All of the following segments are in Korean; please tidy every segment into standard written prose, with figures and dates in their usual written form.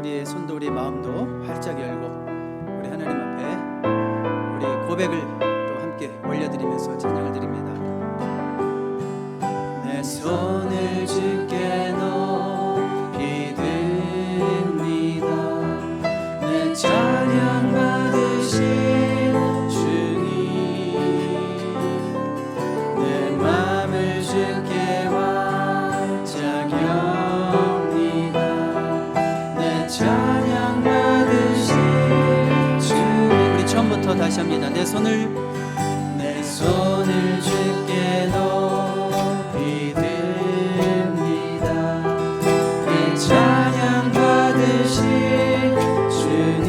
우리의 손도 우리의 마음도 활짝 열고 우리 하나님 앞에 우리 고백을 또 함께 올려드리면서 찬양을 드립니다. 내 손을 주께 높이 듭니다. 내 찬양 받으신 주님, 내 맘을 주께 활짝 엽니다. 내 찬양 받으신 주님. 우리 처음부터 다시 합니다. 내 손을 주께 높이 듭니다. 내 찬양 받으신 주님,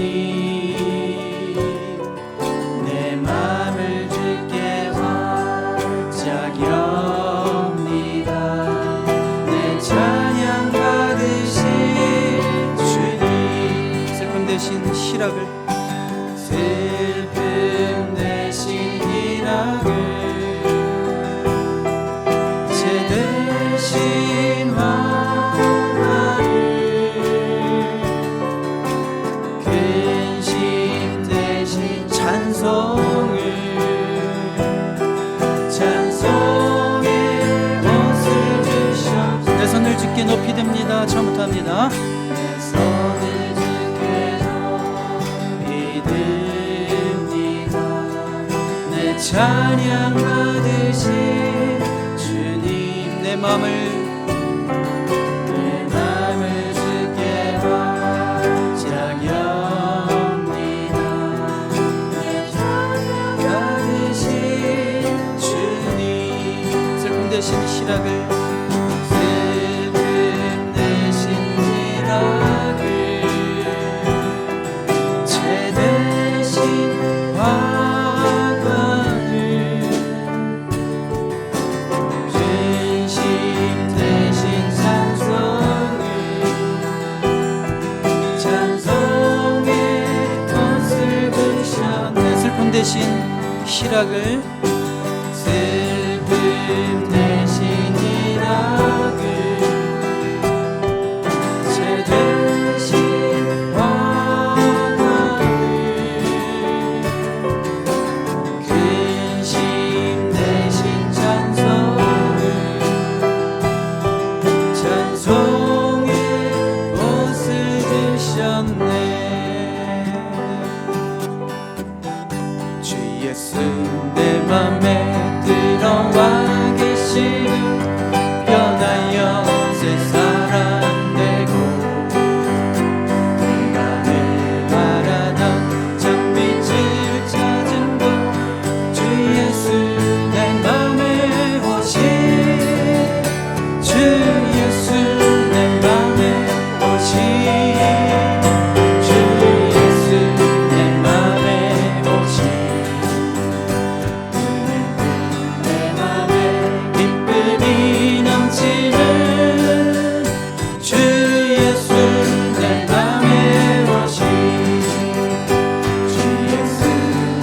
내 맘을 주께 활짝 엽니다. 내 찬양 받으신 주님. 슬픔 대신 희락을, 슬픔 대신 희락을, 죄 대신 화를, 근심 대신 찬송을, 찬송의 옷을 주셨소. 내 손을 주께 높이 듭니다. 처음부터 합니다. 내 손을 주께 높이 듭니다. 내 찬양 받으신 주님, 내 맘을 주께 활짝 엽니다. 내 찬양 받으신 주님, 슬픔 대신 희락을, 슬픔 대신 희락을, 죄 대신 화관을, 근심 대신 찬송을, 찬송의 옷을 주셨네. 슬픔 대신 희락을, 슬픔 대신 희락을, 죄 대신 화관을, 근심 대신 찬송을, 찬송의 옷을 주셨네. 주 예수 내 맘에 들어와 계시는 변하여 새 사람 되고, 내가 늘 바라던 참빛을 찾은 곳, 주 예수 내 맘에 오신, 주 예수 내 맘에 오신, 주 예수 내 맘에 오신, 내 맘에 기쁨이 넘치는, 주 예수 내 맘에 오신, 주 예수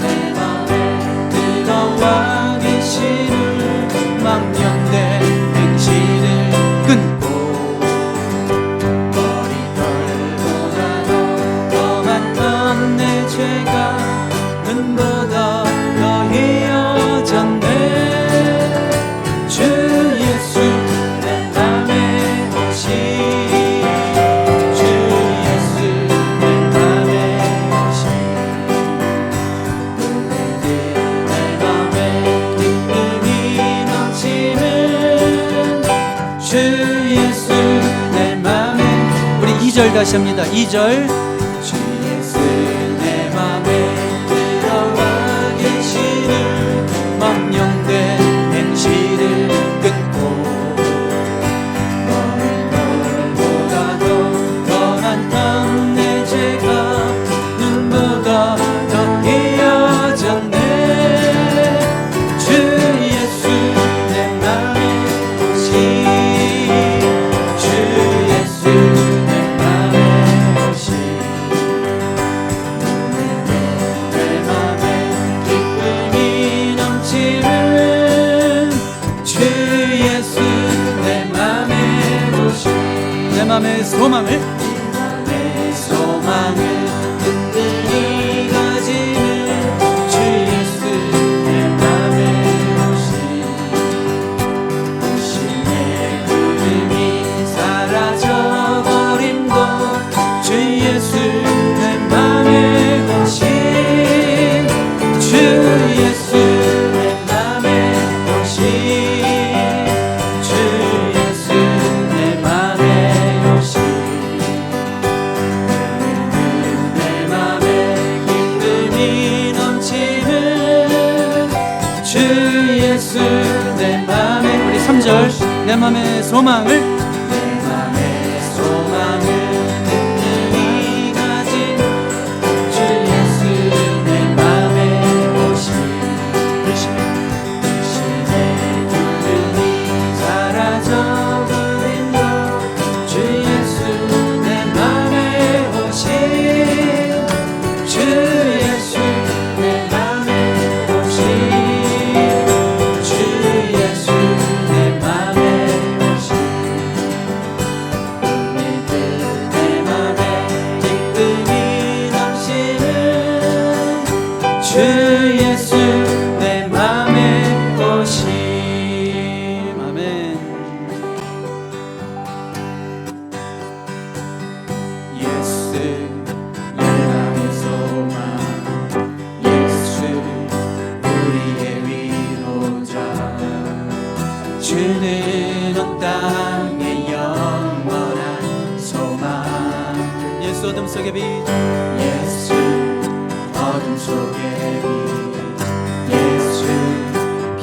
내 맘에 들어와 계시는 망령된 행실을 끊고, 머리털보다도 더 많던 내 죄가 눈보다 더 헤어졌네. 주 예수 내 맘에 오신, 주 예수 내 맘에 오신, 내 맘에 기쁨이 넘치는, 주 예수 내 맘에. 우리 2절 다시 합니다. 2절. 주 예수 내 맘에 들어와 계시는 망령된 행실을 끊고, 머리털보다도 더 많던 내 죄가 눈보다 더 헤어졌네. 주 예수 내 맘에 오신, 주 예수 내 맘에 오신, 내 맘에 기쁨이 넘치는, 주 예수 내 맘에 오신, 내 맘의 소망을, 내 맘의 소망을 든든히 가지는 주 예수 내 맘에 오신 내 구름이 사라져버림도 주 예수 내 맘에 오신 주 예수 내 맘에 오신 주 예수 내 맘에 오신 내 맘에 기쁨이 넘치는 주 예수 내 맘에 우리 3절 내 맘의 소망을 든든히 가진 주 예수 내 맘에 오신 불신의 구름이 사라져버린도 주 예수 내 맘에 오신 주 예수 내 맘에 오신 주 예수 내 맘에 오신 내 맘에 기쁨이 넘치는 주 예수 내 맘에 오심. 아멘. 예수 열방의 소망 예수 우리의 위로자 주는 온 땅의 영원한 소망 예수 어둠 속의 빛 예수 어둠 속의 빛 예수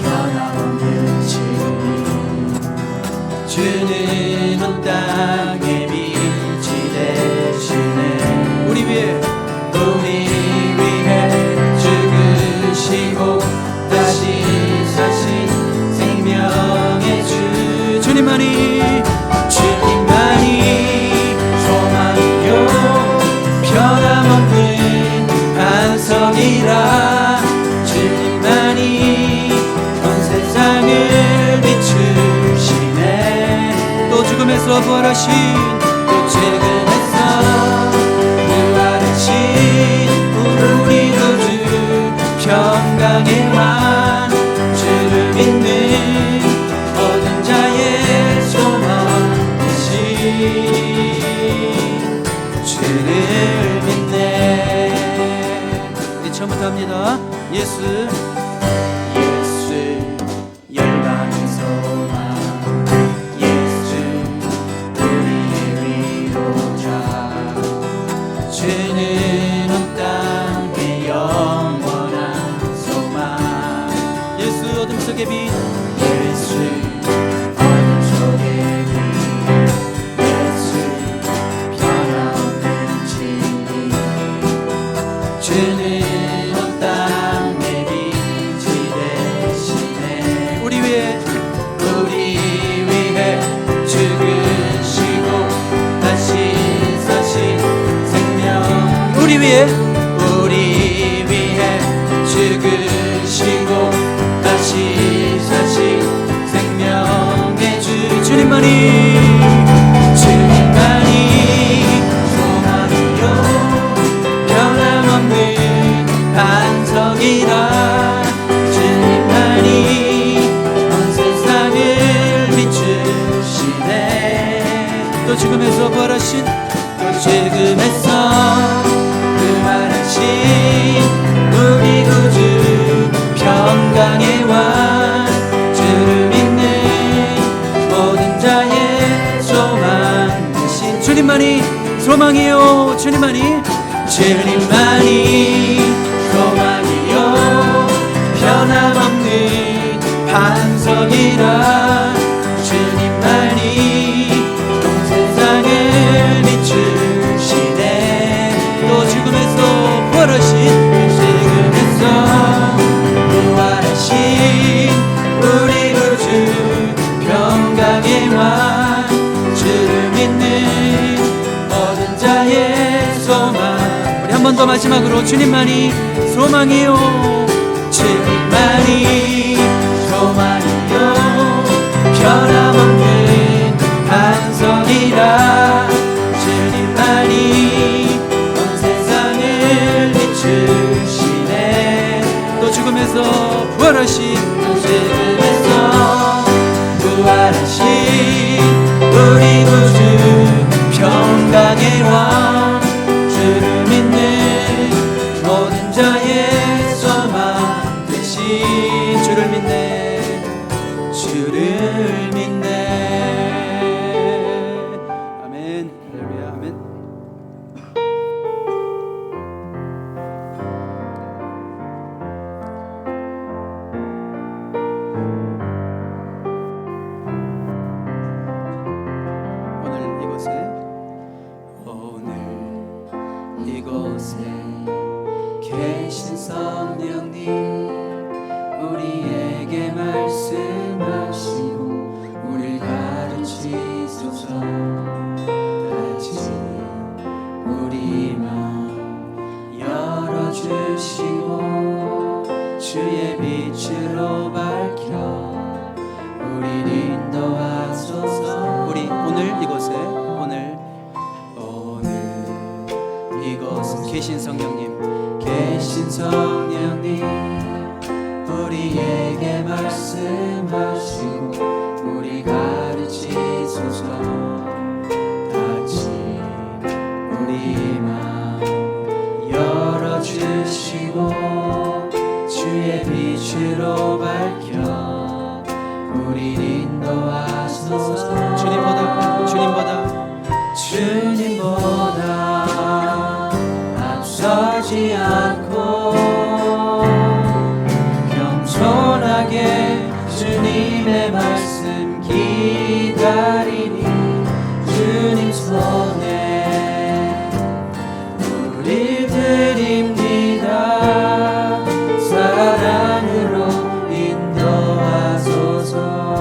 변함없는 진리 주는 온 땅의 빛이 되시네 우리 위해 죽으시고 다시 사신 생명의 주 주님만이 소망이요 변함없는 반석이라 주님만이 온 세상을 비추시네 또 죽음에서 부활하신 또 죽음에서 부활하신 우리 구주 평강의 왕 주를 믿는 모든 자의 소망이신 주를 믿네 우리 처음부터 합니다 예수 열방의 소망 예수 우리의 위로자 주는 온 땅의 영원한 소망 예수 어둠 속의 빛 예수 어둠 속의 빛 예수 변함없는 진리 주는 온 땅의 빛이 되시네 우리 위해 죽으시고 다시 사신 생명 우리 위해 죽으시고 다시 사신 생명의 주 주님만이 소망이요 변함없는 반석이라 주님만이 온 세상을 비추시네 또 죽음에서 부활하신 우리 구주 평강의 왕 주를 믿는 모든 자의 소망이신 주님만이 소망이요 주님만이 소망이요 변함없는 반석이라 주님만이 온 세상을 비추시네 또 죽음에서 부활하신 우리 구주 평강의 왕 주를 믿는 모든 자의 소망 우리 한 번 더 마지막으로 주님만이 소망이요 변함없는 반석이라 주님만이 온 계신 성령님 우리에게 말씀하시고 우리를 가르치소서. 다시 우리 마음 열어주시고 주의 빛으로 밝혀 우리를 인도하소서. 우리 오늘 이곳은 계신 성령님 우리에게 말씀하시고 우리 가르치소서. 다시 우리 마음 열어주시고 주의 빛으로 밝혀 우리 인도하소서. 주님보다 앞서지 않고 겸손하게 주님의 말씀 기다리니 주님 손에 우릴 드립니다. 사랑으로 인도하소서.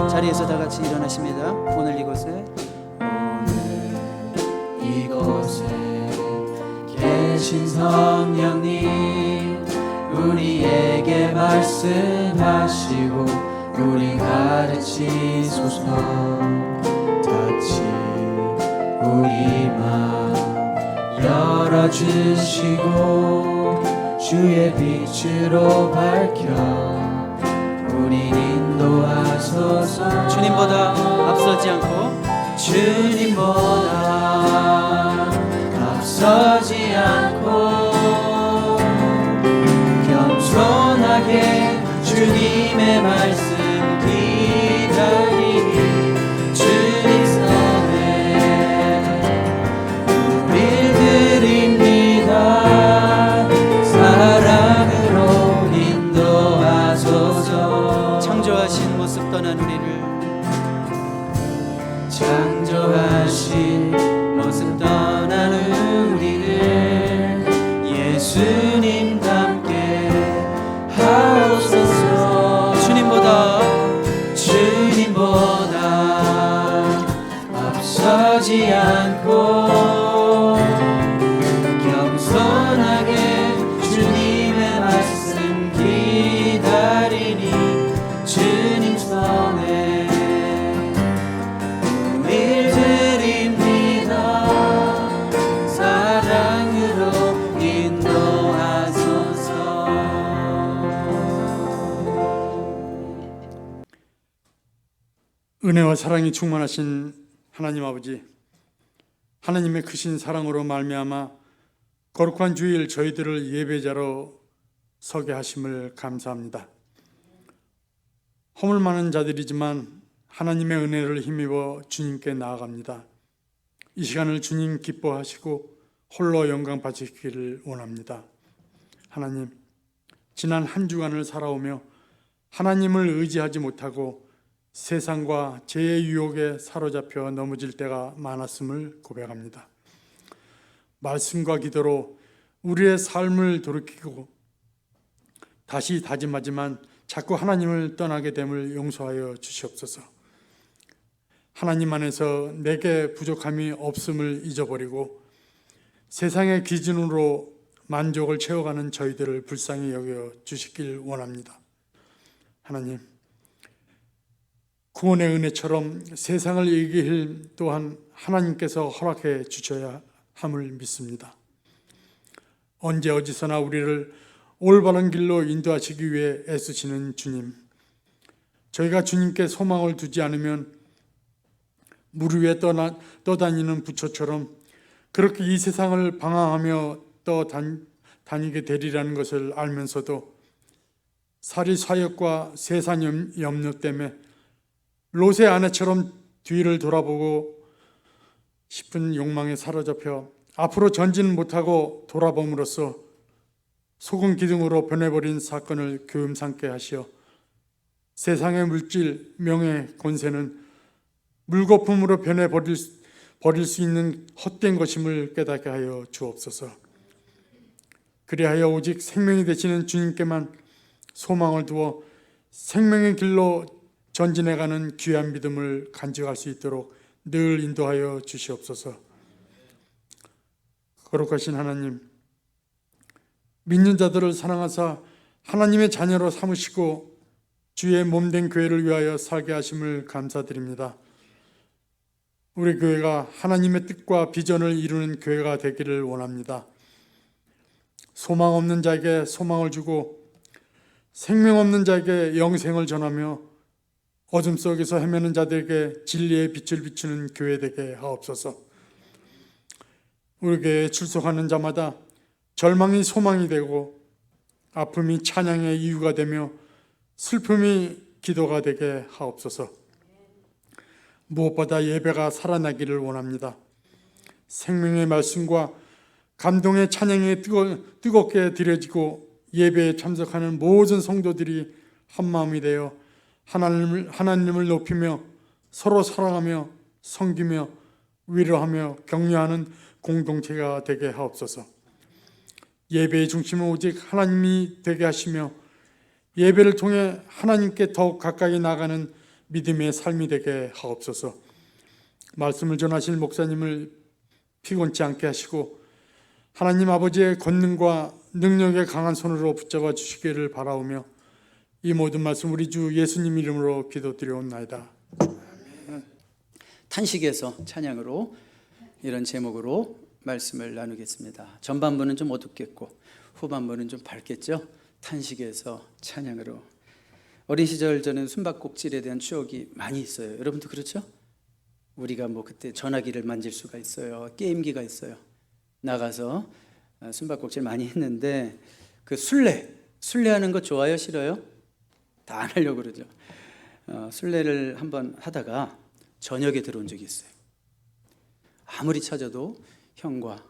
자리에서 다 같이 일어나십니다. 오늘 이곳에 계신 성령님 우리에게 말씀하시고 우리 가르치소서. 다시 우리 마음 열어주시고 주의 빛으로 밝혀 우리 인도하소서. 주님보다 앞서지 않고 겸손하게 주님의 말씀 기다리니 주님 손에 우릴 드립니다. 사랑으로 인도하소서. 창조하신 모습 떠난 우리를 예수님 닮게 하옵소서. 주님보다 앞서지 않고 겸손하게 주님의 말씀 기다리니 주님 손에 우릴 드립니다. 사랑으로 인도하소서. 은혜와 사랑이 충만하신 하나님 아버지, 하나님의 크신 사랑으로 말미암아 거룩한 주일 저희들을 예배자로 서게 하심을 감사합니다. 허물 많은 자들이지만 하나님의 은혜를 힘입어 주님께 나아갑니다. 이 시간을 주님 기뻐하시고 홀로 영광 받으시기를 원합니다. 하나님, 지난 한 주간을 살아오며 하나님을 의지하지 못하고 세상과 죄의 유혹에 사로잡혀 넘어질 때가 많았음을 고백합니다. 말씀과 기도로 우리의 삶을 돌이키고 다시 다짐하지만 자꾸 하나님을 떠나게 됨을 용서하여 주시옵소서. 하나님 안에서 내게 부족함이 없음을 잊어버리고 세상의 기준으로 만족을 채워가는 저희들을 불쌍히 여겨 주시길 원합니다. 하나님, 구원의 은혜처럼 세상을 이길 힘 또한 하나님께서 허락해 주셔야 함을 믿습니다. 언제 어디서나 우리를 올바른 길로 인도하시기 위해 애쓰시는 주님, 저희가 주님께 소망을 두지 않으면 물 위에 떠다니는 부초처럼 그렇게 이 세상을 방황하며 떠다니게 되리라는 것을 알면서도 사리사욕과 세상 염려 때문에 롯의 아내처럼 뒤를 돌아보고 싶은 욕망에 사로잡혀 앞으로 전진 못하고 돌아봄으로써 소금 기둥으로 변해버린 사건을 교훈삼게 하시어 세상의 물질, 명예, 권세는 물거품으로 변해버릴 수 있는 헛된 것임을 깨닫게 하여 주옵소서. 그리하여 오직 생명이 되시는 주님께만 소망을 두어 생명의 길로 전진해가는 귀한 믿음을 간직할 수 있도록 늘 인도하여 주시옵소서. 거룩하신 하나님, 믿는 자들을 사랑하사 하나님의 자녀로 삼으시고 주의 몸된 교회를 위하여 살게 하심을 감사드립니다. 우리 교회가 하나님의 뜻과 비전을 이루는 교회가 되기를 원합니다. 소망 없는 자에게 소망을 주고 생명 없는 자에게 영생을 전하며 어둠 속에서 헤매는 자들에게 진리의 빛을 비추는 교회 되게 하옵소서. 우리 교회에 출석하는 자마다 절망이 소망이 되고 아픔이 찬양의 이유가 되며 슬픔이 기도가 되게 하옵소서. 무엇보다 예배가 살아나기를 원합니다. 생명의 말씀과 감동의 찬양이 뜨겁게 드려지고 예배에 참석하는 모든 성도들이 한마음이 되어 하나님을 높이며 서로 사랑하며 섬기며 위로하며 격려하는 공동체가 되게 하옵소서. 예배의 중심은 오직 하나님이 되게 하시며 예배를 통해 하나님께 더욱 가까이 나가는 믿음의 삶이 되게 하옵소서. 말씀을 전하실 목사님을 피곤치 않게 하시고 하나님 아버지의 권능과 능력의 강한 손으로 붙잡아 주시기를 바라오며 이 모든 말씀 우리 주 예수님 이름으로 기도드리옵나이다. 탄식에서 찬양으로 이런 제목으로 말씀을 나누겠습니다. 전반부는 좀 어둡겠고 후반부는 좀 밝겠죠. 탄식에서 찬양으로. 어린 시절 저는 숨바꼭질에 대한 추억이 많이 있어요. 여러분도 그렇죠? 우리가 뭐 그때 전화기를 만질 수가 있어요. 게임기가 있어요. 나가서 숨바꼭질 많이 했는데 그 술래하는 거 좋아요? 싫어요? 다 안 하려고 그러죠. 술래를 한번 하다가 저녁에 들어온 적이 있어요. 아무리 찾아도 형과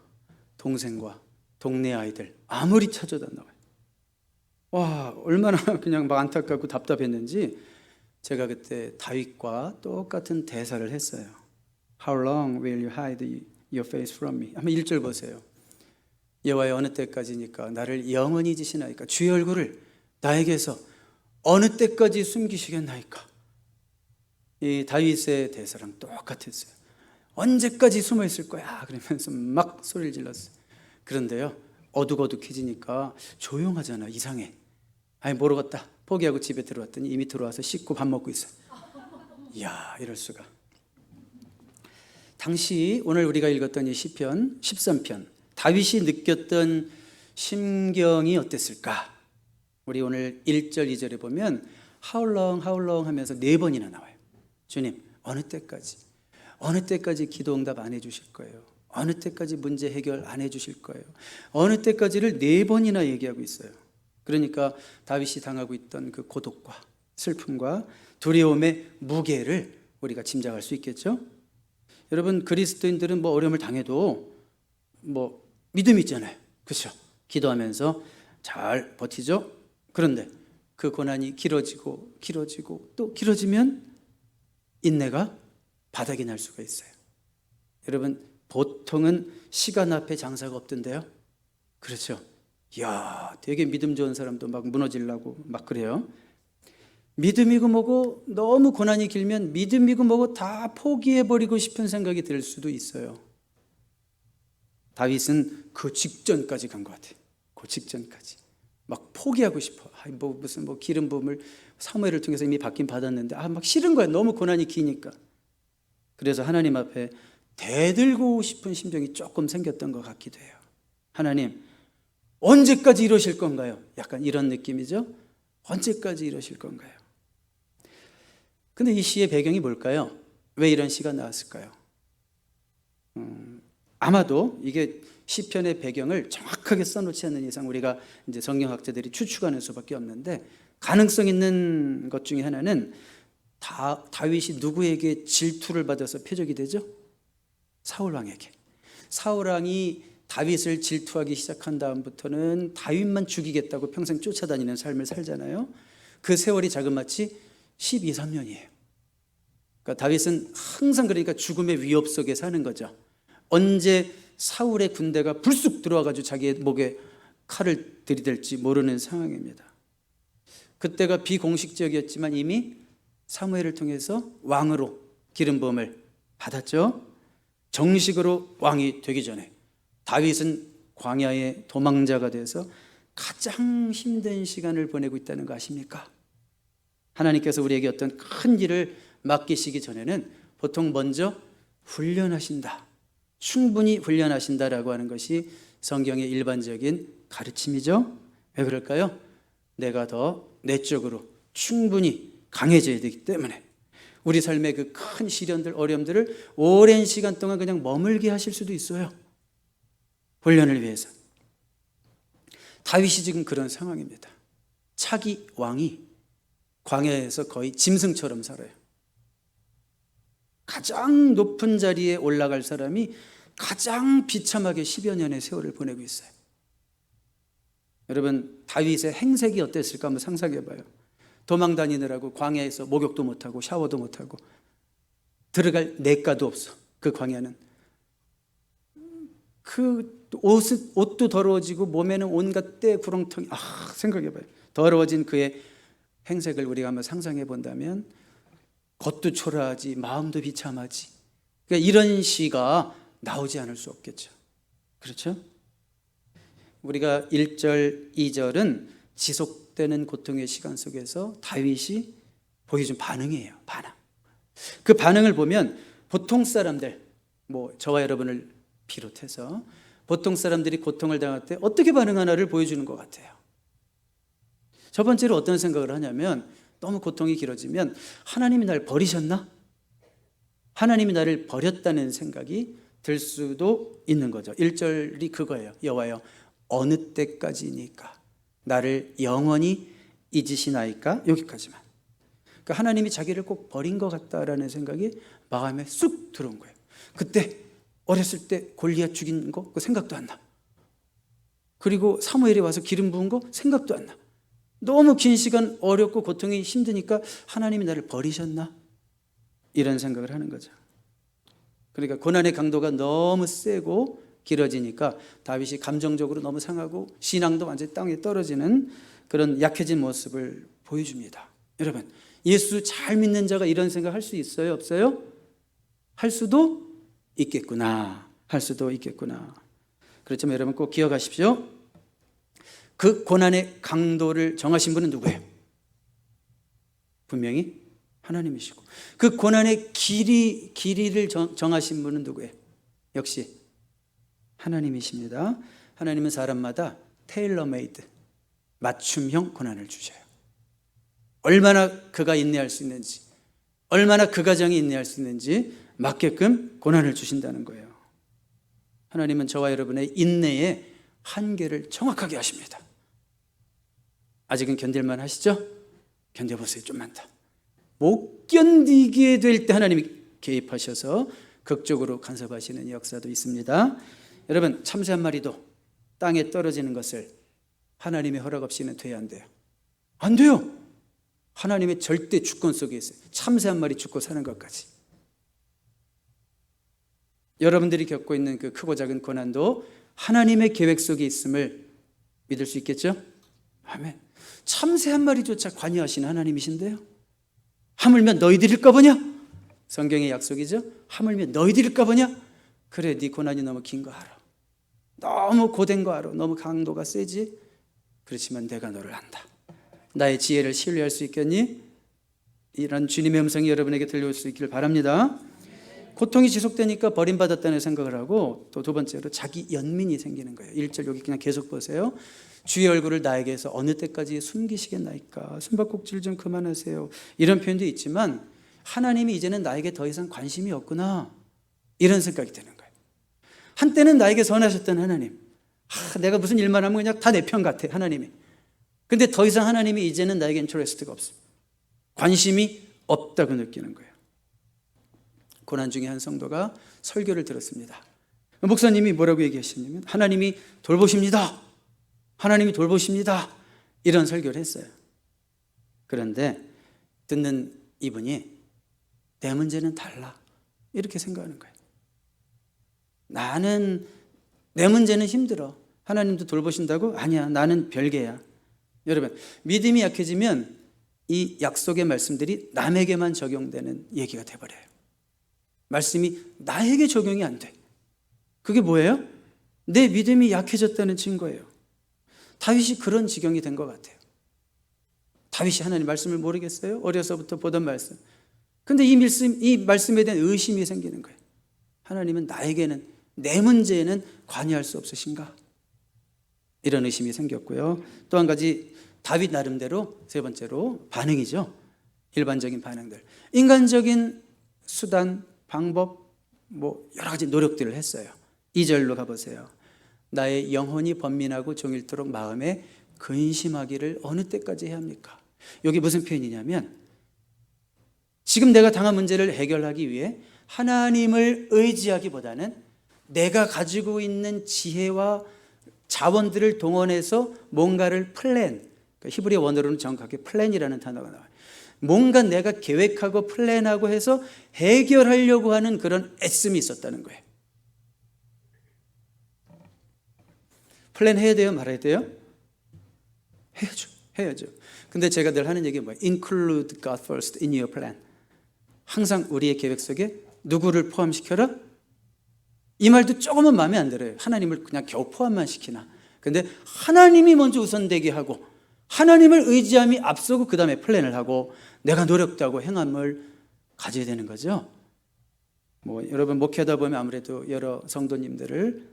동생과 동네 아이들 아무리 찾아도 안 나와요. 와, 얼마나 그냥 막 안타깝고 답답했는지 제가 그때 다윗과 똑같은 대사를 했어요. How long will you hide your face from me? 한번 1절 보세요. 여호와의 어느 때까지니까 나를 영원히 지시나이까 주의 얼굴을 나에게서 어느 때까지 숨기시겠나이까. 이 다윗의 대사랑 똑같았어요. 언제까지 숨어 있을 거야 그러면서 막 소리를 질렀어요. 그런데요 어둑어둑해지니까 조용하잖아. 이상해. 아니 모르겠다 포기하고 집에 들어왔더니 이미 들어와서 씻고 밥 먹고 있어요. 이야 이럴 수가. 당시 오늘 우리가 읽었던 이 시편 13편 다윗이 느꼈던 심경이 어땠을까? 우리 오늘 1절 2절에 보면 How long 하면서 4번이나 나와요. 주님 어느 때까지 기도 응답 안 해주실 거예요? 어느 때까지 문제 해결 안 해주실 거예요? 어느 때까지를 4번이나 얘기하고 있어요. 그러니까 다윗이 당하고 있던 그 고독과 슬픔과 두려움의 무게를 우리가 짐작할 수 있겠죠? 여러분 그리스도인들은 뭐 어려움을 당해도 뭐 믿음이 있잖아요. 그렇죠? 기도하면서 잘 버티죠? 그런데 그 고난이 길어지고 또 길어지면 인내가 바닥이 날 수가 있어요. 여러분 보통은 시간 앞에 장사가 없던데요. 그렇죠? 이야 되게 믿음 좋은 사람도 막 무너지려고 막 그래요. 믿음이고 뭐고 너무 고난이 길면 믿음이고 뭐고 다 포기해버리고 싶은 생각이 들 수도 있어요. 다윗은 그 직전까지 간 것 같아요. 그 직전까지 막 포기하고 싶어. 무슨 기름 부음을 사무엘을 통해서 이미 받긴 받았는데 막 싫은 거야. 너무 고난이 기니까. 그래서 하나님 앞에 대들고 싶은 심정이 조금 생겼던 것 같기도 해요. 하나님 언제까지 이러실 건가요? 약간 이런 느낌이죠. 언제까지 이러실 건가요? 근데 이 시의 배경이 뭘까요? 왜 이런 시가 나왔을까요? 아마도 이게 시편의 배경을 정확하게 써놓지 않는 이상 우리가 이제 성경학자들이 추측하는 수밖에 없는데 가능성 있는 것 중에 하나는 다윗이 누구에게 질투를 받아서 표적이 되죠? 사울왕에게. 사울왕이 다윗을 질투하기 시작한 다음부터는 다윗만 죽이겠다고 평생 쫓아다니는 삶을 살잖아요. 그 세월이 자그마치 12, 13년이에요. 그러니까 다윗은 항상 그러니까 죽음의 위협 속에 사는 거죠. 언제 사울의 군대가 불쑥 들어와가지고 자기의 목에 칼을 들이댈지 모르는 상황입니다. 그때가 비공식적이었지만 이미 사무엘을 통해서 왕으로 기름 부음을 받았죠. 정식으로 왕이 되기 전에 다윗은 광야의 도망자가 돼서 가장 힘든 시간을 보내고 있다는 거 아십니까? 하나님께서 우리에게 어떤 큰 일을 맡기시기 전에는 보통 먼저 훈련하신다, 충분히 훈련하신다라고 하는 것이 성경의 일반적인 가르침이죠. 왜 그럴까요? 내가 더 내적으로 충분히 강해져야 되기 때문에 우리 삶의 그 큰 시련들, 어려움들을 오랜 시간 동안 그냥 머물게 하실 수도 있어요. 훈련을 위해서. 다윗이 지금 그런 상황입니다. 차기 왕이 광야에서 거의 짐승처럼 살아요. 가장 높은 자리에 올라갈 사람이 가장 비참하게 10여 년의 세월을 보내고 있어요. 여러분, 다윗의 행색이 어땠을까 한번 상상해 봐요. 도망 다니느라고 광야에서 목욕도 못하고 샤워도 못하고 들어갈 내가도 없어. 그 광야는 그 옷도 더러워지고 몸에는 온갖 때 구렁텅이. 생각해 봐요. 더러워진 그의 행색을 우리가 한번 상상해 본다면 겉도 초라하지 마음도 비참하지. 그러니까 이런 시가 나오지 않을 수 없겠죠. 그렇죠? 우리가 1절, 2절은 지속되는 고통의 시간 속에서 다윗이 보여준 반응이에요. 반응. 그 반응을 보면 보통 사람들, 저와 여러분을 비롯해서 보통 사람들이 고통을 당할 때 어떻게 반응하나를 보여주는 것 같아요. 첫 번째로 어떤 생각을 하냐면 너무 고통이 길어지면 하나님이 날 버리셨나? 하나님이 나를 버렸다는 생각이 들 수도 있는 거죠. 1절이 그거예요. 여호와여 어느 때까지니까 나를 영원히 잊으시나이까? 여기까지만. 그러니까 하나님이 자기를 꼭 버린 것 같다라는 생각이 마음에 쑥 들어온 거예요. 그때 어렸을 때 골리앗 죽인 거 그 생각도 안 나. 그리고 사무엘이 와서 기름 부은 거 생각도 안 나. 너무 긴 시간 어렵고 고통이 힘드니까 하나님이 나를 버리셨나? 이런 생각을 하는 거죠. 그러니까 고난의 강도가 너무 세고 길어지니까 다윗이 감정적으로 너무 상하고 신앙도 완전히 땅에 떨어지는 그런 약해진 모습을 보여줍니다. 여러분, 예수 잘 믿는 자가 이런 생각 할 수 있어요? 없어요? 할 수도 있겠구나. 할 수도 있겠구나. 그렇지만 여러분 꼭 기억하십시오. 그 고난의 강도를 정하신 분은 누구예요? 분명히 하나님이시고 그 고난의 길이를 정하신 분은 누구예요? 역시 하나님이십니다. 하나님은 사람마다 테일러메이드, 맞춤형 고난을 주셔요. 얼마나 그가 인내할 수 있는지, 얼마나 그 가정이 인내할 수 있는지 맞게끔 고난을 주신다는 거예요. 하나님은 저와 여러분의 인내의 한계를 정확하게 하십니다. 아직은 견딜만 하시죠? 견뎌보세요. 좀만 더. 못 견디게 될 때 하나님이 개입하셔서 극적으로 간섭하시는 역사도 있습니다. 여러분, 참새 한 마리도 땅에 떨어지는 것을 하나님의 허락 없이는 돼야 안 돼요. 안 돼요. 하나님의 절대 주권 속에 있어요. 참새 한 마리 죽고 사는 것까지. 여러분들이 겪고 있는 그 크고 작은 고난도 하나님의 계획 속에 있음을 믿을 수 있겠죠? 아멘. 참새 한 마리조차 관여하시는 하나님이신데요. 하물며 너희들일까 보냐? 성경의 약속이죠. 하물며 너희들일까 보냐? 그래, 네 고난이 너무 긴 거 알아. 너무 고된 거 알아. 너무 강도가 세지. 그렇지만 내가 너를 안다. 나의 지혜를 신뢰할 수 있겠니? 이런 주님의 음성이 여러분에게 들려올 수 있기를 바랍니다. 고통이 지속되니까 버림받았다는 생각을 하고 또 두 번째로 자기 연민이 생기는 거예요. 1절 여기 그냥 계속 보세요. 주의 얼굴을 나에게서 어느 때까지 숨기시겠나이까? 숨바꼭질 좀 그만하세요. 이런 표현도 있지만 하나님이 이제는 나에게 더 이상 관심이 없구나, 이런 생각이 드는 거예요. 한때는 나에게 선하셨던 하나님, 내가 무슨 일만 하면 그냥 다 내 편 같아, 하나님이. 근데 더 이상 하나님이 이제는 나에게 인터레스트가 없어. 관심이 없다고 느끼는 거예요. 고난 중에 한 성도가 설교를 들었습니다. 목사님이 뭐라고 얘기하시냐면 하나님이 돌보십니다. 하나님이 돌보십니다. 이런 설교를 했어요. 그런데 듣는 이분이 내 문제는 달라, 이렇게 생각하는 거예요. 나는 내 문제는 힘들어. 하나님도 돌보신다고? 아니야, 나는 별개야. 여러분, 믿음이 약해지면 이 약속의 말씀들이 남에게만 적용되는 얘기가 돼버려요. 말씀이 나에게 적용이 안 돼. 그게 뭐예요? 내 믿음이 약해졌다는 증거예요. 다윗이 그런 지경이 된 것 같아요. 다윗이 하나님 말씀을 모르겠어요? 어려서부터 보던 말씀. 근데 이 말씀에 대한 의심이 생기는 거예요. 하나님은 나에게는, 내 문제에는 관여할 수 없으신가? 이런 의심이 생겼고요. 또 한 가지, 다윗 나름대로 세 번째로 반응이죠. 일반적인 반응들. 인간적인 수단, 방법, 여러 가지 노력들을 했어요. 2절로 가보세요. 나의 영혼이 번민하고 종일토록 마음에 근심하기를 어느 때까지 해야 합니까? 여기 무슨 표현이냐면, 지금 내가 당한 문제를 해결하기 위해 하나님을 의지하기보다는 내가 가지고 있는 지혜와 자원들을 동원해서 뭔가를 플랜, 히브리 원어로는 정확하게 플랜이라는 단어가 나와요. 뭔가 내가 계획하고 플랜하고 해서 해결하려고 하는 그런 애씀이 있었다는 거예요. 플랜 해야 돼요? 말아야 돼요? 해야죠. 근데 제가 늘 하는 얘기가 뭐예요? Include God first in your plan. 항상 우리의 계획 속에 누구를 포함시켜라? 이 말도 조금은 마음에 안 들어요. 하나님을 그냥 겨우 포함만 시키나. 근데 하나님이 먼저 우선되게 하고 하나님을 의지함이 앞서고 그 다음에 플랜을 하고 내가 노력도 하고 행함을 가져야 되는 거죠. 여러분 목회하다 보면 아무래도 여러 성도님들을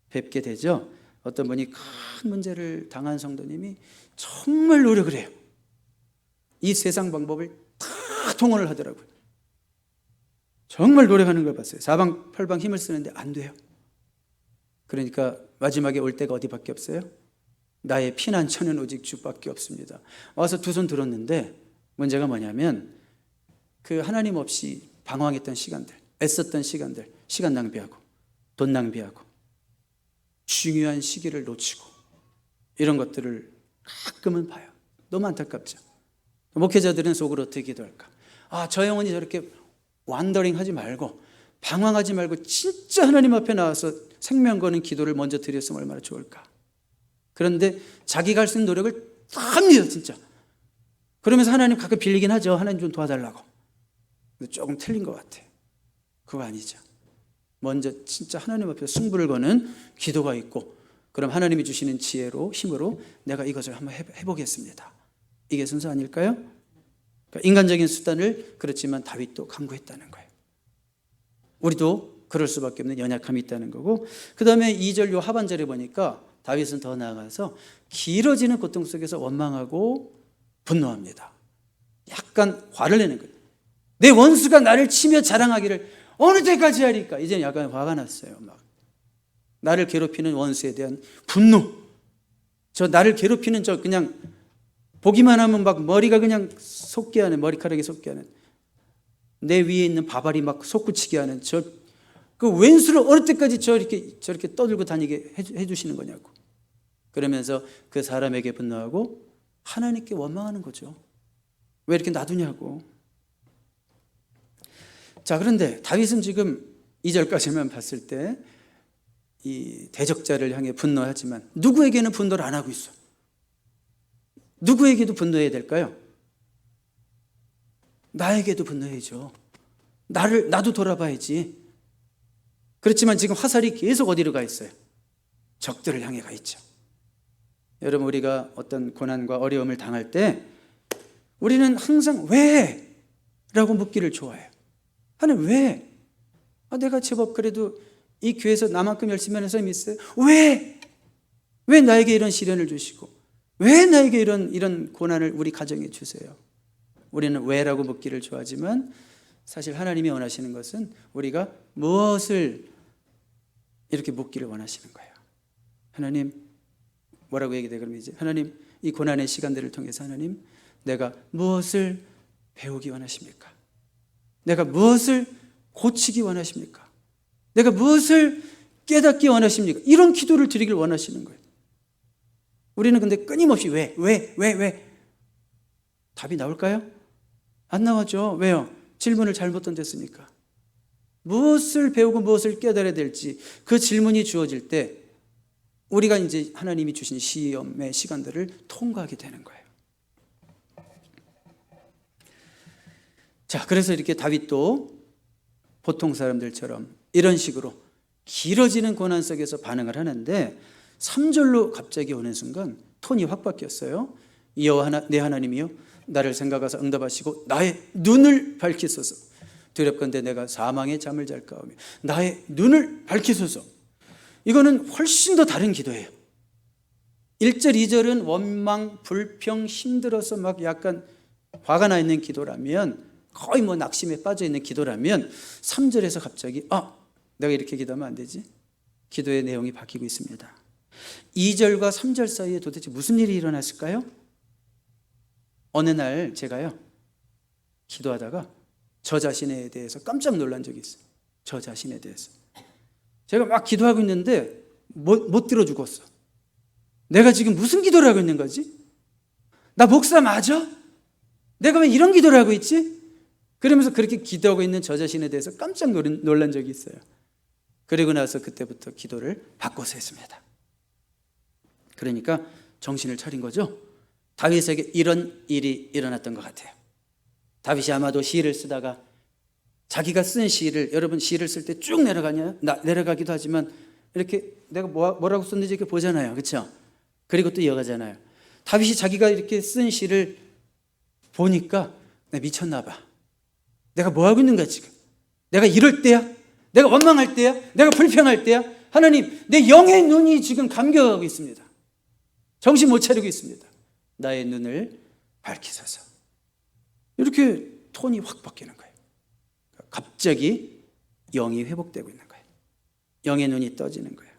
뵙게 되죠. 어떤 분이 큰 문제를 당한 성도님이 정말 노력을 해요. 이 세상 방법을 다 동원을 하더라고요. 정말 노력하는 걸 봤어요. 사방팔방 힘을 쓰는데 안 돼요. 그러니까 마지막에 올 때가 어디밖에 없어요? 나의 피난처는 오직 주밖에 없습니다. 와서 두 손 들었는데 문제가 뭐냐면 그 하나님 없이 방황했던 시간들, 애썼던 시간들, 시간 낭비하고 돈 낭비하고 중요한 시기를 놓치고 이런 것들을 가끔은 봐요. 너무 안타깝죠. 목회자들은 속으로 어떻게 기도할까? 저 영혼이 저렇게 완더링 하지 말고 방황하지 말고 진짜 하나님 앞에 나와서 생명 거는 기도를 먼저 드렸으면 얼마나 좋을까. 그런데 자기가 할 수 있는 노력을 다 합니다. 진짜. 그러면서 하나님 가끔 빌리긴 하죠. 하나님 좀 도와달라고. 근데 조금 틀린 것 같아요. 그거 아니죠. 먼저 진짜 하나님 앞에 승부를 거는 기도가 있고 그럼 하나님이 주시는 지혜로 힘으로 내가 이것을 한번 해보겠습니다. 이게 순서 아닐까요? 그러니까 인간적인 수단을 그렇지만 다윗도 강구했다는 거예요. 우리도 그럴 수밖에 없는 연약함이 있다는 거고 그 다음에 2절 요 하반절에 보니까 다윗은 더 나아가서 길어지는 고통 속에서 원망하고 분노합니다. 약간 화를 내는 거예요. 내 원수가 나를 치며 자랑하기를 어느 때까지 하리까? 이제 약간 화가 났어요. 막 나를 괴롭히는 원수에 대한 분노. 저 나를 괴롭히는 저 그냥 보기만 하면 막 머리가 그냥 솟게 하는 머리카락이 솟게 하는 내 위에 있는 바발이 막 솟구치게 하는 그 왼수를 어느 때까지 저렇게 떠들고 다니게 해주시는 거냐고. 그러면서 그 사람에게 분노하고 하나님께 원망하는 거죠. 왜 이렇게 놔두냐고. 자, 그런데 다윗은 지금 2절까지만 봤을 때 이 대적자를 향해 분노하지만 누구에게는 분노를 안 하고 있어. 누구에게도 분노해야 될까요? 나에게도 분노해야죠. 나도 돌아봐야지. 그렇지만 지금 화살이 계속 어디로 가 있어요? 적들을 향해 가 있죠. 여러분 우리가 어떤 고난과 어려움을 당할 때 우리는 항상 왜? 라고 묻기를 좋아해요. 하나님 왜? 내가 제법 그래도 이 교회에서 나만큼 열심히 하는 사람이 있어요. 왜? 왜 나에게 이런 시련을 주시고 왜 나에게 이런 고난을 우리 가정에 주세요? 우리는 왜라고 묻기를 좋아하지만 사실 하나님이 원하시는 것은 우리가 무엇을 이렇게 묻기를 원하시는 거예요. 하나님 뭐라고 얘기돼? 그럼 이제 하나님 이 고난의 시간들을 통해서 하나님 내가 무엇을 배우기 원하십니까? 내가 무엇을 고치기 원하십니까? 내가 무엇을 깨닫기 원하십니까? 이런 기도를 드리길 원하시는 거예요. 우리는 근데 끊임없이 왜? 답이 나올까요? 안 나오죠. 왜요? 질문을 잘못 던졌으니까. 무엇을 배우고 무엇을 깨달아야 될지 그 질문이 주어질 때 우리가 이제 하나님이 주신 시험의 시간들을 통과하게 되는 거예요. 자, 그래서 이렇게 다윗도 보통 사람들처럼 이런 식으로 길어지는 고난 속에서 반응을 하는데 3절로 갑자기 오는 순간 톤이 확 바뀌었어요. 여호와 내 하나님이여 나를 생각하사 응답하시고 나의 눈을 밝히소서. 두렵건대 내가 사망의 잠을 잘까오며 나의 눈을 밝히소서. 이거는 훨씬 더 다른 기도예요. 1절 2절은 원망 불평 힘들어서 막 약간 화가 나 있는 기도라면, 거의 뭐 낙심에 빠져 있는 기도라면 3절에서 갑자기 내가 이렇게 기도하면 안 되지? 기도의 내용이 바뀌고 있습니다. 2절과 3절 사이에 도대체 무슨 일이 일어났을까요? 어느 날 제가요 기도하다가 저 자신에 대해서 깜짝 놀란 적이 있어요. 저 자신에 대해서 제가 막 기도하고 있는데 못 들어 죽었어. 내가 지금 무슨 기도를 하고 있는 거지? 나 목사 맞아? 내가 왜 이런 기도를 하고 있지? 그러면서 그렇게 기도하고 있는 저 자신에 대해서 깜짝 놀란 적이 있어요. 그리고 나서 그때부터 기도를 바꿔서 했습니다. 그러니까 정신을 차린 거죠. 다윗에게 이런 일이 일어났던 것 같아요. 다윗이 아마도 시를 쓰다가 자기가 쓴 시를, 여러분 시를 쓸 때 쭉 내려가기도 하지만 이렇게 내가 뭐라고 썼는지 이렇게 보잖아요. 그렇죠? 그리고 또 이어가잖아요. 다윗이 자기가 이렇게 쓴 시를 보니까 내가 미쳤나 봐. 내가 뭐 하고 있는 거야 지금? 내가 이럴 때야? 내가 원망할 때야? 내가 불평할 때야? 하나님, 내 영의 눈이 지금 감겨가고 있습니다. 정신 못 차리고 있습니다. 나의 눈을 밝히소서. 이렇게 톤이 확 바뀌는 거예요. 갑자기 영이 회복되고 있는 거예요. 영의 눈이 떠지는 거예요.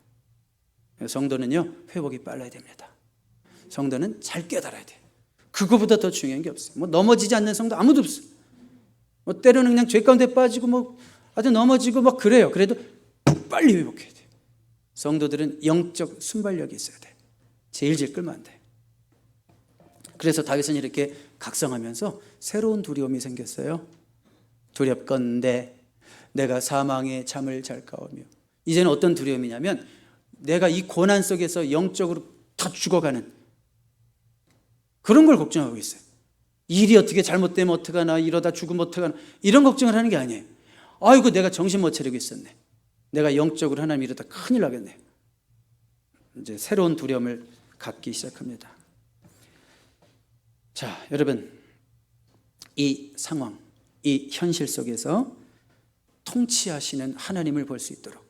성도는요 회복이 빨라야 됩니다. 성도는 잘 깨달아야 돼요. 그거보다 더 중요한 게 없어요. 뭐 넘어지지 않는 성도 아무도 없어요. 뭐 때로는 그냥 죄 가운데 빠지고 뭐 아주 넘어지고 막 그래요. 그래도 빨리 회복해야 돼요. 성도들은 영적 순발력이 있어야 돼요. 질질 끌면 안 돼요. 그래서 다윗은 이렇게 각성하면서 새로운 두려움이 생겼어요. 두렵건대 내가 사망의 잠을 잘까오며. 이제는 어떤 두려움이냐면 내가 이 고난 속에서 영적으로 다 죽어가는 그런 걸 걱정하고 있어요. 일이 어떻게 잘못되면 어떡하나, 이러다 죽으면 어떡하나, 이런 걱정을 하는 게 아니에요. 아이고 내가 정신 못 차리고 있었네. 내가 영적으로 하나님 이러다 큰일 나겠네. 이제 새로운 두려움을 갖기 시작합니다. 자, 여러분, 이 상황, 이 현실 속에서 통치하시는 하나님을 볼 수 있도록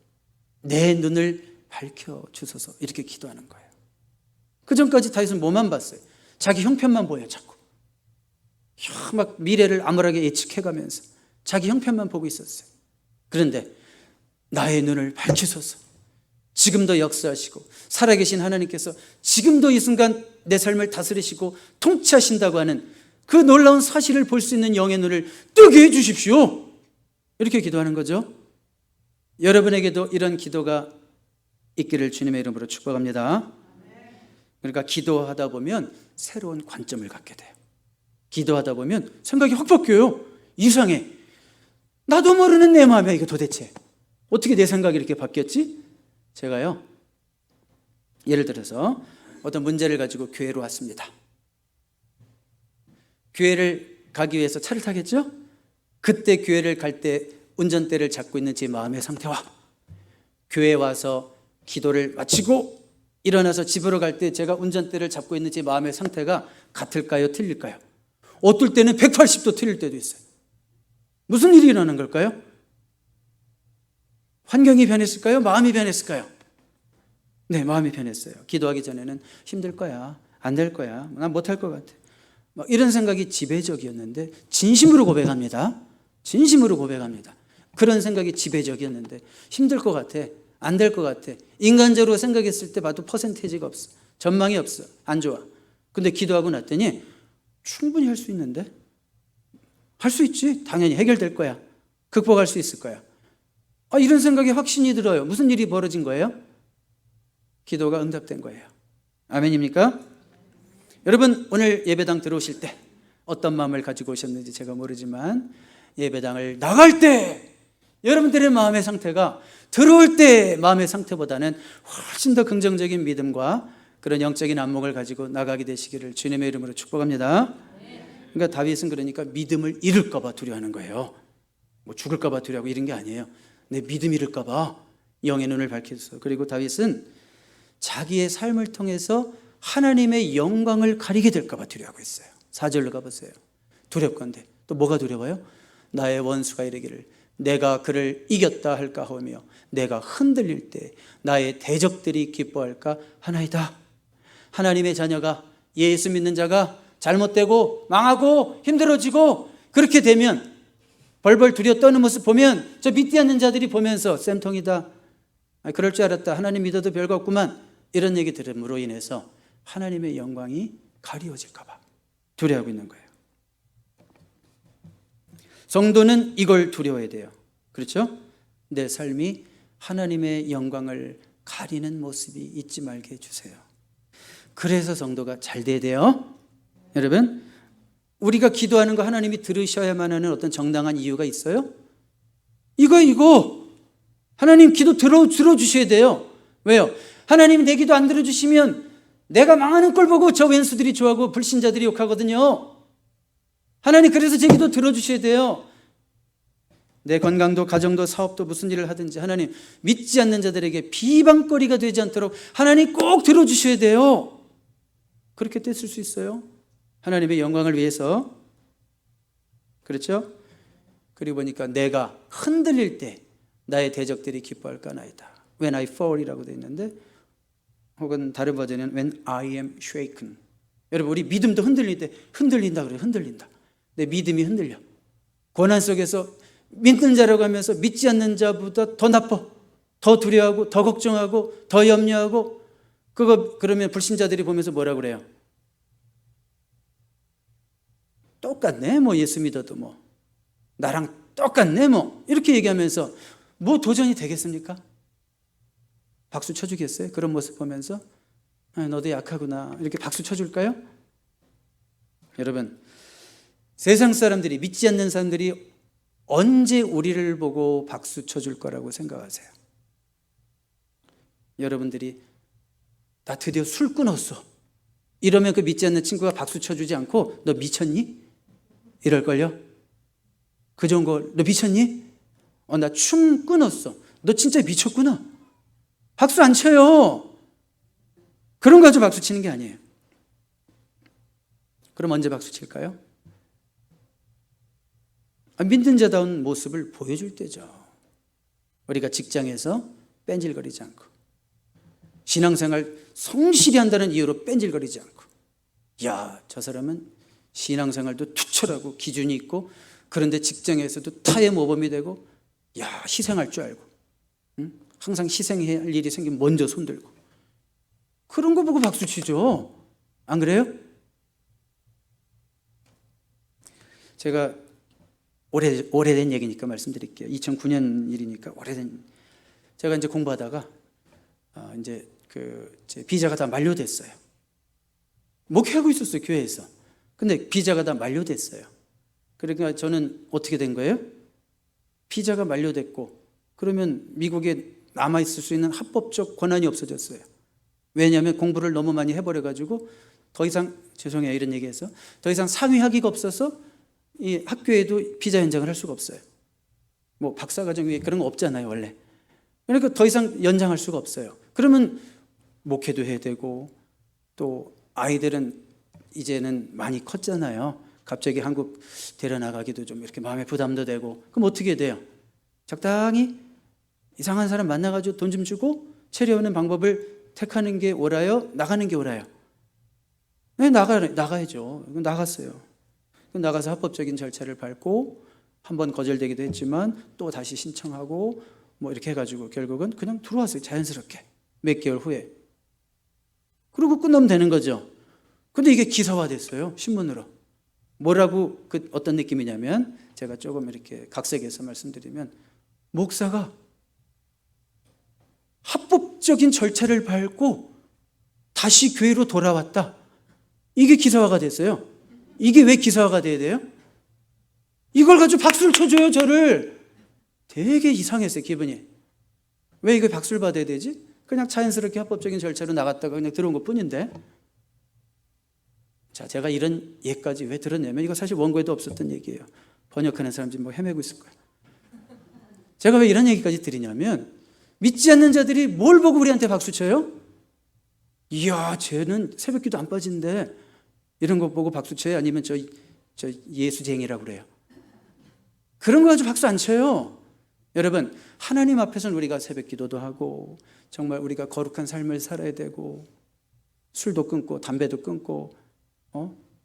내 눈을 밝혀주소서, 이렇게 기도하는 거예요. 그 전까지 다윗은 뭐만 봤어요? 자기 형편만 보여요. 자꾸 막 미래를 암울하게 예측해가면서 자기 형편만 보고 있었어요. 그런데 나의 눈을 밝히소서, 지금도 역사하시고 살아계신 하나님께서 지금도 이 순간 내 삶을 다스리시고 통치하신다고 하는 그 놀라운 사실을 볼 수 있는 영의 눈을 뜨게 해주십시오. 이렇게 기도하는 거죠. 여러분에게도 이런 기도가 있기를 주님의 이름으로 축복합니다. 그러니까 기도하다 보면 새로운 관점을 갖게 돼요. 기도하다 보면 생각이 확 바뀌어요. 이상해. 나도 모르는 내 마음이야. 이거 도대체 어떻게 내 생각이 이렇게 바뀌었지? 제가요 예를 들어서 어떤 문제를 가지고 교회로 왔습니다. 교회를 가기 위해서 차를 타겠죠? 그때 교회를 갈 때 운전대를 잡고 있는 제 마음의 상태와 교회에 와서 기도를 마치고 일어나서 집으로 갈 때 제가 운전대를 잡고 있는 제 마음의 상태가 같을까요? 틀릴까요? 어떨 때는 180도 틀릴 때도 있어요. 무슨 일이 일어나는 걸까요? 환경이 변했을까요? 마음이 변했을까요? 네, 마음이 변했어요. 기도하기 전에는 힘들 거야, 안 될 거야, 난 못할 것 같아, 막 이런 생각이 지배적이었는데 진심으로 고백합니다. 진심으로 고백합니다. 그런 생각이 지배적이었는데 힘들 것 같아, 안 될 것 같아, 인간적으로 생각했을 때 봐도 퍼센테이지가 없어, 전망이 없어, 안 좋아. 근데 기도하고 났더니 충분히 할 수 있는데, 할 수 있지, 당연히 해결될 거야, 극복할 수 있을 거야, 이런 생각이 확신이 들어요. 무슨 일이 벌어진 거예요? 기도가 응답된 거예요. 아멘입니까? 여러분, 오늘 예배당 들어오실 때 어떤 마음을 가지고 오셨는지 제가 모르지만 예배당을 나갈 때 여러분들의 마음의 상태가 들어올 때 마음의 상태보다는 훨씬 더 긍정적인 믿음과 그런 영적인 안목을 가지고 나가게 되시기를 주님의 이름으로 축복합니다. 그러니까 다윗은 그러니까 믿음을 잃을까 봐 두려워하는 거예요. 뭐 죽을까 봐 두려워하고 이런 게 아니에요. 내 믿음 잃을까 봐 영의 눈을 밝혔어요. 그리고 다윗은 자기의 삶을 통해서 하나님의 영광을 가리게 될까 봐 두려워하고 있어요. 4절로 가보세요. 두렵건대 또 뭐가 두려워요? 나의 원수가 이르기를 내가 그를 이겼다 할까 하며 내가 흔들릴 때 나의 대적들이 기뻐할까 하나이다. 하나님의 자녀가, 예수 믿는 자가 잘못되고 망하고 힘들어지고 그렇게 되면 벌벌 두려 떠는 모습 보면 저 믿지 않는 자들이 보면서 쌤통이다, 그럴 줄 알았다, 하나님 믿어도 별거 없구만, 이런 얘기 들음으로 인해서 하나님의 영광이 가리워질까 봐 두려워하고 있는 거예요. 성도는 이걸 두려워해야 돼요. 그렇죠? 내 삶이 하나님의 영광을 가리는 모습이 있지 말게 해주세요. 그래서 성도가 잘 돼야 돼요. 여러분, 우리가 기도하는 거 하나님이 들으셔야만 하는 어떤 정당한 이유가 있어요? 이거 하나님 기도 들어주셔야 돼요. 왜요? 하나님이 내 기도 안 들어주시면 내가 망하는 꼴 보고 저 왼수들이 좋아하고 불신자들이 욕하거든요. 하나님 그래서 제 기도 들어주셔야 돼요. 내 건강도 가정도 사업도 무슨 일을 하든지 하나님 믿지 않는 자들에게 비방거리가 되지 않도록 하나님 꼭 들어주셔야 돼요. 그렇게 됐을 수 있어요. 하나님의 영광을 위해서. 그렇죠? 그리고 보니까 내가 흔들릴 때 나의 대적들이 기뻐할까 나이다. When I fall이라고 되어 있는데, 혹은 다른 버전은 When I am shaken. 여러분, 우리 믿음도 흔들릴 때 흔들린다 그래요. 흔들린다. 내 믿음이 흔들려. 고난 속에서 믿는 자라고 하면서 믿지 않는 자보다 더 나빠, 더 두려워하고 더 걱정하고 더 염려하고, 그러면 불신자들이 보면서 뭐라고 그래요? 똑같네, 뭐 예수 믿어도 뭐 나랑 똑같네, 뭐 이렇게 얘기하면서 뭐 도전이 되겠습니까? 박수 쳐주겠어요? 그런 모습 보면서 너도 약하구나 이렇게 박수 쳐줄까요? 여러분, 세상 사람들이, 믿지 않는 사람들이 언제 우리를 보고 박수 쳐줄 거라고 생각하세요? 여러분들이 나 드디어 술 끊었어 이러면 그 믿지 않는 친구가 박수 쳐주지 않고 너 미쳤니? 이럴걸요? 그 좋은 거 너 미쳤니? 나 춤 끊었어. 너 진짜 미쳤구나. 박수 안 쳐요. 그런 거 가지고 박수 치는 게 아니에요. 그럼 언제 박수 칠까요? 믿는 자다운 모습을 보여줄 때죠. 우리가 직장에서 뺀질거리지 않고, 신앙생활 성실히 한다는 이유로 뺀질거리지 않고, 야, 저 사람은 신앙생활도 투철하고 기준이 있고, 그런데 직장에서도 타의 모범이 되고, 야, 희생할 줄 알고, 항상 희생해야 할 일이 생기면 먼저 손들고, 그런 거 보고 박수 치죠. 안 그래요? 제가 오래된 얘기니까 말씀드릴게요. 2009년 일이니까 제가 이제 공부하다가 이제 제 비자가 다 만료됐어요. 목회하고 있었어요, 교회에서. 근데 비자가 다 만료됐어요. 그러니까 저는 어떻게 된 거예요? 비자가 만료됐고, 그러면 미국에 남아있을 수 있는 합법적 권한이 없어졌어요. 왜냐하면 공부를 너무 많이 해버려가지고 더 이상, 죄송해요 이런 얘기해서, 더 이상 상위 학위가 없어서 이 학교에도 비자 연장을 할 수가 없어요. 뭐 박사과정 위에 그런 거 없잖아요 원래. 그러니까 더 이상 연장할 수가 없어요. 그러면 목회도 해야 되고, 또 아이들은 이제는 많이 컸잖아요. 갑자기 한국 데려나가기도 좀 이렇게 마음에 부담도 되고, 그럼 어떻게 돼요? 적당히 이상한 사람 만나가지고 돈 좀 주고 체류하는 방법을 택하는 게 옳아요? 나가는 게 옳아요? 네, 나가야죠. 나갔어요. 나가서 합법적인 절차를 밟고, 한번 거절되기도 했지만 또 다시 신청하고 뭐 이렇게 해가지고 결국은 그냥 들어왔어요. 자연스럽게 몇 개월 후에. 그리고 끝나면 되는 거죠. 근데 이게 기사화됐어요, 신문으로. 뭐라고, 어떤 느낌이냐면, 제가 조금 이렇게 각색해서 말씀드리면, 목사가 합법적인 절차를 밟고 다시 교회로 돌아왔다, 이게 기사화가 됐어요. 이게 왜 기사화가 돼야 돼요? 이걸 가지고 박수를 쳐줘요, 저를. 되게 이상했어요, 기분이. 왜 이거 박수를 받아야 되지? 그냥 자연스럽게 합법적인 절차로 나갔다가 그냥 들어온 것 뿐인데. 자, 제가 이런 예까지 왜 들었냐면 이거 사실 원고에도 없었던 얘기예요. 번역하는 사람들이 뭐 헤매고 있을 거예요. 제가 왜 이런 얘기까지 드리냐면 믿지 않는 자들이 뭘 보고 우리한테 박수 쳐요? 이야, 쟤는 새벽기도 안 빠진대. 이런 거 보고 박수 쳐요? 아니면 저 예수쟁이라고 그래요? 그런 거 가지고 박수 안 쳐요. 여러분, 하나님 앞에서는 우리가 새벽기도도 하고 정말 우리가 거룩한 삶을 살아야 되고 술도 끊고 담배도 끊고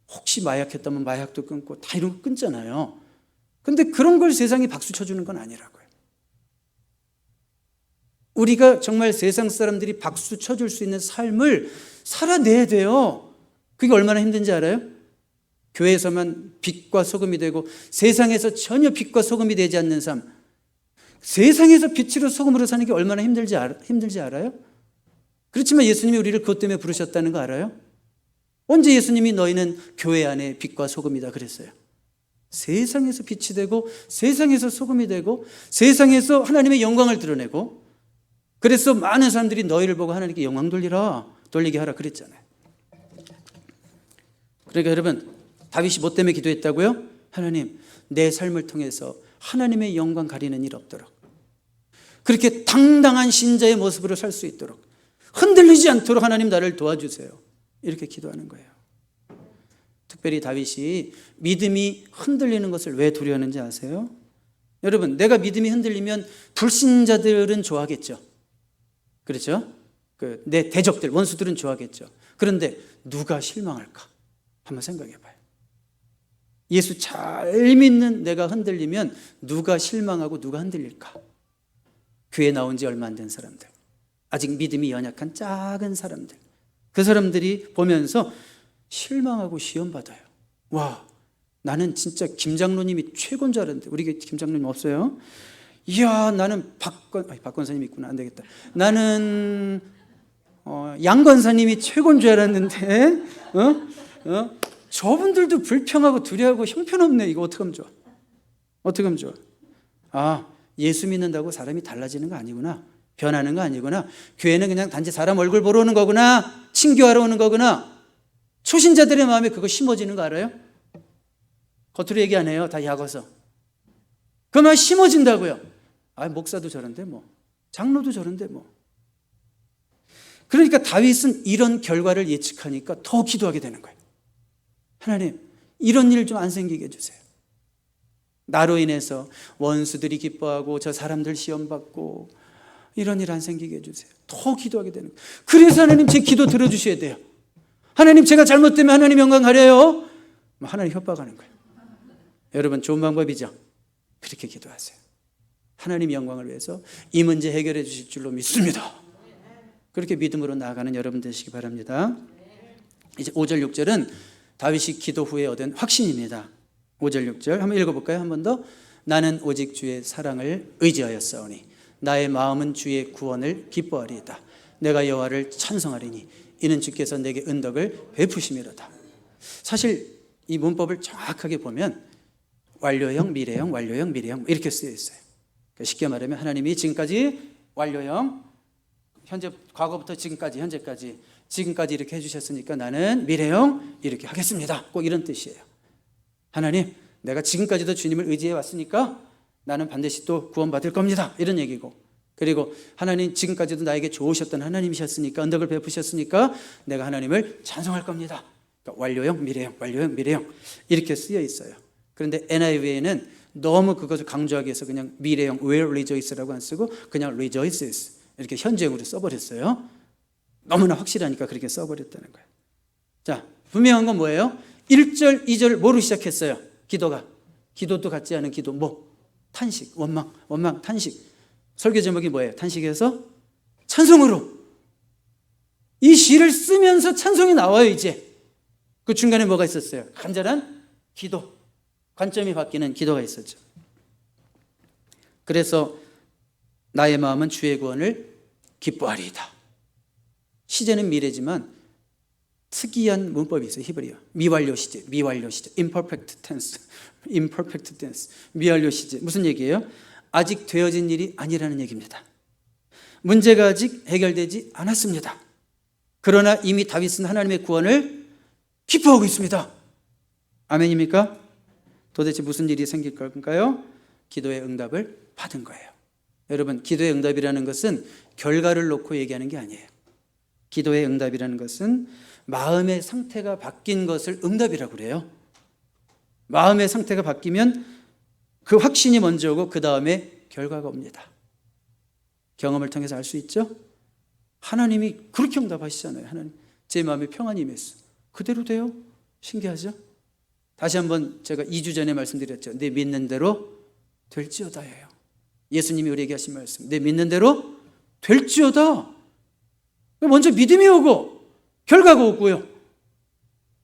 혹시 마약했다면 마약도 끊고 다 이런 거 끊잖아요. 근데 그런 걸 세상이 박수 쳐주는 건 아니라고요. 우리가 정말 세상 사람들이 박수 쳐줄 수 있는 삶을 살아내야 돼요. 그게 얼마나 힘든지 알아요? 교회에서만 빛과 소금이 되고 세상에서 전혀 빛과 소금이 되지 않는 삶, 세상에서 빛으로 소금으로 사는 게 얼마나 힘들지 알아요? 그렇지만 예수님이 우리를 그것 때문에 부르셨다는 거 알아요? 언제 예수님이 너희는 교회 안에 빛과 소금이다 그랬어요? 세상에서 빛이 되고 세상에서 소금이 되고 세상에서 하나님의 영광을 드러내고, 그래서 많은 사람들이 너희를 보고 하나님께 영광 돌리게 하라 그랬잖아요. 그러니까 여러분, 다윗이 뭐 때문에 기도했다고요? 하나님, 내 삶을 통해서 하나님의 영광 가리는 일 없도록, 그렇게 당당한 신자의 모습으로 살 수 있도록, 흔들리지 않도록 하나님 나를 도와주세요. 이렇게 기도하는 거예요. 특별히 다윗이 믿음이 흔들리는 것을 왜 두려워하는지 아세요? 여러분, 내가 믿음이 흔들리면 불신자들은 좋아하겠죠. 그렇죠? 내 대적들, 원수들은 좋아하겠죠. 그런데 누가 실망할까? 한번 생각해 봐요. 예수 잘 믿는 내가 흔들리면 누가 실망하고 누가 흔들릴까? 교회 나온 지 얼마 안 된 사람들, 아직 믿음이 연약한 작은 사람들, 그 사람들이 보면서 실망하고 시험받아요. 와, 나는 진짜 김 장로님이 최고인 줄 알았는데, 우리 김 장로님 없어요? 이야, 나는 박 권사님 있구나, 안 되겠다. 나는 양 권사님이 최고인 줄 알았는데 저분들도 불평하고 두려워하고 형편없네. 이거 어떻게 하면 좋아? 어떻게 하면 좋아? 아, 예수 믿는다고 사람이 달라지는 거 아니구나, 변하는 거 아니구나, 교회는 그냥 단지 사람 얼굴 보러 오는 거구나, 친교하러 오는 거구나. 초신자들의 마음에 그거 심어지는 거 알아요? 겉으로 얘기 안 해요. 다 약어서. 그 말 심어진다고요. 아, 목사도 저런데 뭐, 장로도 저런데 뭐. 그러니까 다윗은 이런 결과를 예측하니까 더 기도하게 되는 거예요. 하나님, 이런 일 좀 안 생기게 해주세요. 나로 인해서 원수들이 기뻐하고 저 사람들 시험받고 이런 일 안 생기게 해주세요. 더 기도하게 되는 거예요. 그래서 하나님, 제 기도 들어주셔야 돼요. 하나님, 제가 잘못되면 하나님 영광 가려요. 하나님 협박하는 거예요. 여러분, 좋은 방법이죠? 그렇게 기도하세요. 하나님 영광을 위해서 이 문제 해결해 주실 줄로 믿습니다. 그렇게 믿음으로 나아가는 여러분 되시기 바랍니다. 이제 5절 6절은 다윗이 기도 후에 얻은 확신입니다. 5절 6절 한번 읽어볼까요? 한 번 더. 나는 오직 주의 사랑을 의지하였사오니 나의 마음은 주의 구원을 기뻐하리이다. 내가 여호와를 찬송하리니 이는 주께서 내게 은덕을 베푸심이로다. 사실 이 문법을 정확하게 보면 완료형, 미래형, 완료형, 미래형 이렇게 쓰여 있어요. 그러니까 쉽게 말하면 하나님이 지금까지 완료형, 현재 과거부터 지금까지 지금까지 이렇게 해주셨으니까 나는 미래형 이렇게 하겠습니다. 꼭 이런 뜻이에요. 하나님, 내가 지금까지도 주님을 의지해 왔으니까 나는 반드시 또 구원받을 겁니다. 이런 얘기고, 그리고 하나님 지금까지도 나에게 좋으셨던 하나님이셨으니까, 은덕을 베푸셨으니까 내가 하나님을 찬송할 겁니다. 그러니까 완료형, 미래형, 완료형, 미래형 이렇게 쓰여 있어요. 그런데 NIV에는 너무 그것을 강조하기 위해서 그냥 미래형 will rejoice라고 안 쓰고 그냥 rejoices 이렇게 현재형으로 써버렸어요. 너무나 확실하니까 그렇게 써버렸다는 거예요. 자, 분명한 건 뭐예요? 1절, 2절 뭐로 시작했어요? 기도도 같지 않은 기도, 뭐? 탄식, 원망, 탄식. 설교 제목이 뭐예요? 탄식에서 찬송으로. 이 시를 쓰면서 찬송이 나와요. 이제 그 중간에 뭐가 있었어요? 간절한 기도, 관점이 바뀌는 기도가 있었죠. 그래서 나의 마음은 주의 구원을 기뻐하리이다. 시제는 미래지만 특이한 문법이 있어요. 히브리어 미완료 시제, imperfect tense, 미완료 시제. 무슨 얘기예요? 아직 되어진 일이 아니라는 얘기입니다. 문제가 아직 해결되지 않았습니다. 그러나 이미 다윗은 하나님의 구원을 기뻐하고 있습니다. 아멘입니까? 도대체 무슨 일이 생길 걸까요? 기도의 응답을 받은 거예요. 여러분, 기도의 응답이라는 것은 결과를 놓고 얘기하는 게 아니에요. 기도의 응답이라는 것은 마음의 상태가 바뀐 것을 응답이라고 그래요. 마음의 상태가 바뀌면 그 확신이 먼저 오고 그 다음에 결과가 옵니다. 경험을 통해서 알 수 있죠? 하나님이 그렇게 응답하시잖아요. 하나님, 제 마음에 평안이 임했어. 그대로 돼요. 신기하죠? 다시 한번 제가 2주 전에 말씀드렸죠. 내 믿는 대로 될지어다예요. 예수님이 우리에게 하신 말씀. 내 믿는 대로 될지어다. 먼저 믿음이 오고 결과가 오고요.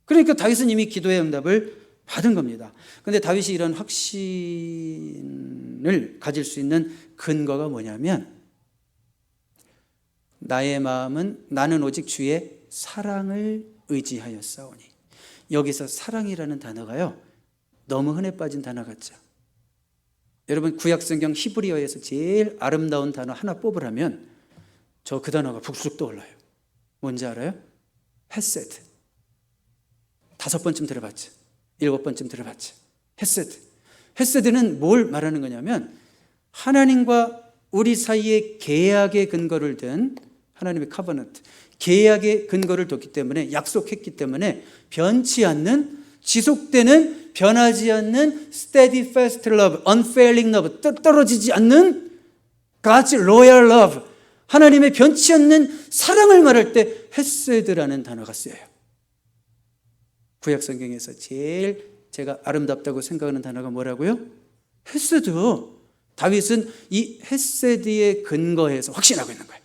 그러니까 다윗은 이미 기도의 응답을 받은 겁니다. 그런데 다윗이 이런 확신을 가질 수 있는 근거가 뭐냐면, 나의 마음은 나는 오직 주의 사랑을 의지하였사오니. 여기서 사랑이라는 단어가요, 너무 흔해 빠진 단어 같죠. 여러분, 구약성경 히브리어에서 제일 아름다운 단어 하나 뽑으라면 저 그 단어가 북쑥 떠올라요. 뭔지 알아요? 헤세드. 5번쯤 들어봤죠. 7번쯤 들어봤죠. 헤세드. 헤세드는 뭘 말하는 거냐면, 하나님과 우리 사이의 계약의 근거를 둔 하나님의 커버넌트, 계약의 근거를 뒀기 때문에, 약속했기 때문에 변치 않는, 지속되는, 변하지 않는 steadfast love, unfailing love, 떨어지지 않는 God's loyal love, 하나님의 변치 않는 사랑을 말할 때 헤세드라는 단어가 쓰여요. 구약 성경에서 제일 제가 아름답다고 생각하는 단어가 뭐라고요? 헤세드. 다윗은 이 헤세드의 근거에서 확신하고 있는 거예요.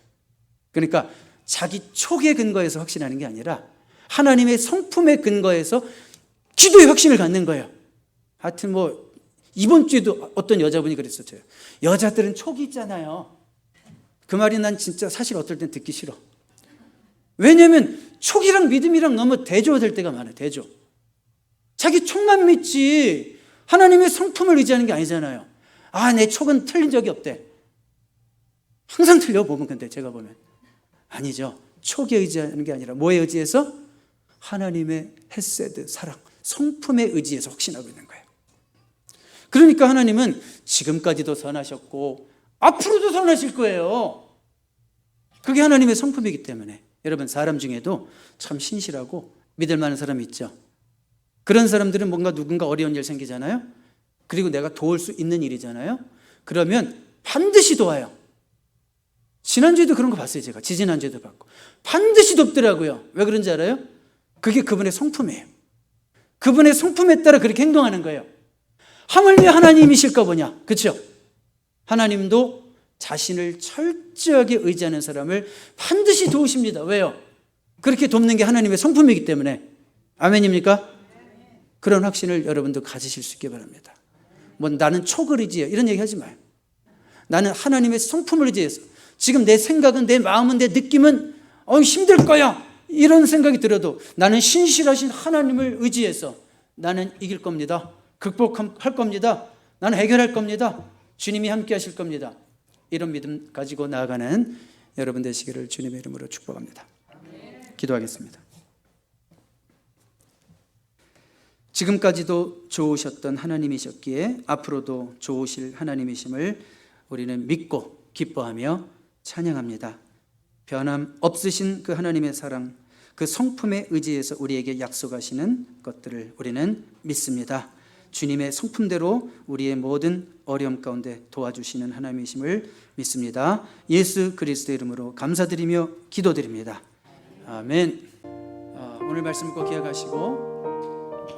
그러니까 자기 촉의 근거에서 확신하는 게 아니라 하나님의 성품의 근거에서 기도의 확신을 갖는 거예요. 하여튼 뭐 이번 주에도 어떤 여자분이 그랬었죠. 여자들은 촉이 있잖아요. 그 말이 난 진짜 사실 어떨 땐 듣기 싫어. 왜냐하면 촉이랑 믿음이랑 너무 대조될 때가 많아요. 대조. 자기 촉만 믿지 하나님의 성품을 의지하는 게 아니잖아요. 아, 내 촉은 틀린 적이 없대. 항상 틀려 보면. 근데 제가 보면 아니죠. 촉에 의지하는 게 아니라 뭐에 의지해서? 하나님의 헤세드, 사랑, 성품에 의지해서 확신하고 있는 거예요. 그러니까 하나님은 지금까지도 선하셨고 앞으로도 선하실 거예요. 그게 하나님의 성품이기 때문에. 여러분, 사람 중에도 참 신실하고 믿을 만한 사람이 있죠. 그런 사람들은 뭔가 누군가 어려운 일 생기잖아요. 그리고 내가 도울 수 있는 일이잖아요. 그러면 반드시 도와요. 지난주에도 그런 거 봤어요. 제가 지지난주에도 봤고 반드시 돕더라고요. 왜 그런지 알아요? 그게 그분의 성품이에요. 그분의 성품에 따라 그렇게 행동하는 거예요. 하물며 하나님이실까 보냐. 그렇죠? 하나님도 자신을 철저하게 의지하는 사람을 반드시 도우십니다. 왜요? 그렇게 돕는 게 하나님의 성품이기 때문에. 아멘입니까? 그런 확신을 여러분도 가지실 수 있기 바랍니다. 뭐 나는 촉을 의지해 이런 얘기 하지 마요. 나는 하나님의 성품을 의지해서, 지금 내 생각은, 내 마음은, 내 느낌은 힘들 거야 이런 생각이 들어도 나는 신실하신 하나님을 의지해서 나는 이길 겁니다. 극복할 겁니다. 나는 해결할 겁니다. 주님이 함께 하실 겁니다. 이런 믿음 가지고 나아가는 여러분 되시기를 주님의 이름으로 축복합니다. 기도하겠습니다. 지금까지도 좋으셨던 하나님이셨기에 앞으로도 좋으실 하나님이심을 우리는 믿고 기뻐하며 찬양합니다. 변함 없으신 그 하나님의 사랑, 그 성품에 의지해서 우리에게 약속하시는 것들을 우리는 믿습니다. 주님의 성품대로 우리의 모든 어려움 가운데 도와주시는 하나님이심을 믿습니다. 예수 그리스도의 이름으로 감사드리며 기도드립니다. 아멘. 오늘 말씀 꼭 기억하시고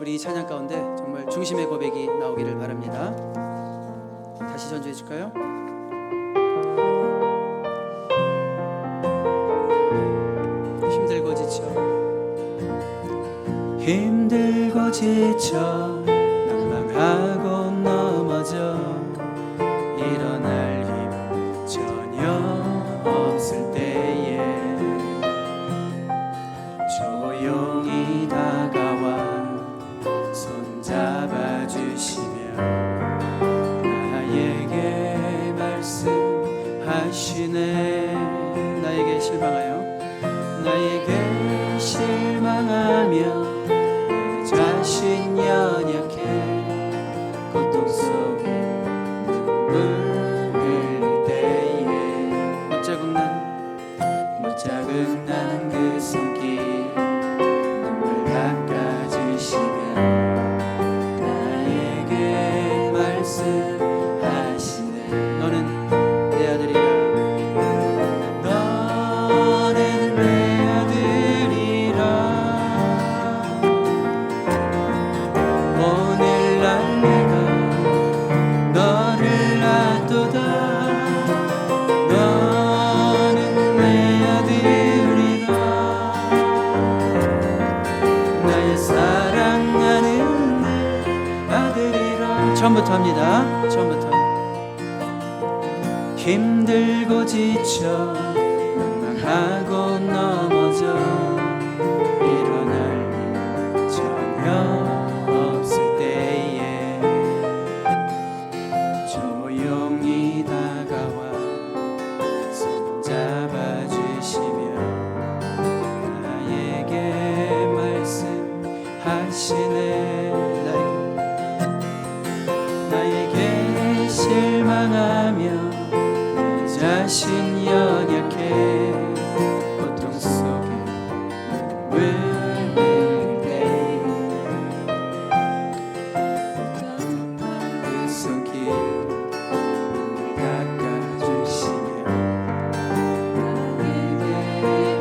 우리 찬양 가운데 정말 중심의 고백이 나오기를 바랍니다. 다시 전주해 줄까요? 힘들고 지쳐 낭망하고 넘어져 일어날 힘 전혀 없을 때에 조용히 다가와 손잡아 주시며 나에게 실망하여 나에게 실망하며 내 자신 연약해 고통 속에 눈물 흘릴 때에 못자국 나는 그 손길 눈물 닦아주시며 나에게 말씀하시네. 너는 내 아들이라. 너는 내 아들이라. 오늘날 내가 너를 낳도다. 너는 내 아들이라. 나의 사랑하는 내 아들이라. 처음부터 합니다. 처음부터. 힘들고 지쳐 낭망하고 넘어져 일어날 일 전혀 없을 때에 조용히 다가와 손 잡아주시며 나에게 말씀하시네. 나에게 실망하며 자신 연약해 고통 속에 눈물 흘릴 때 그 손길 눈물 닦아주시며 나에게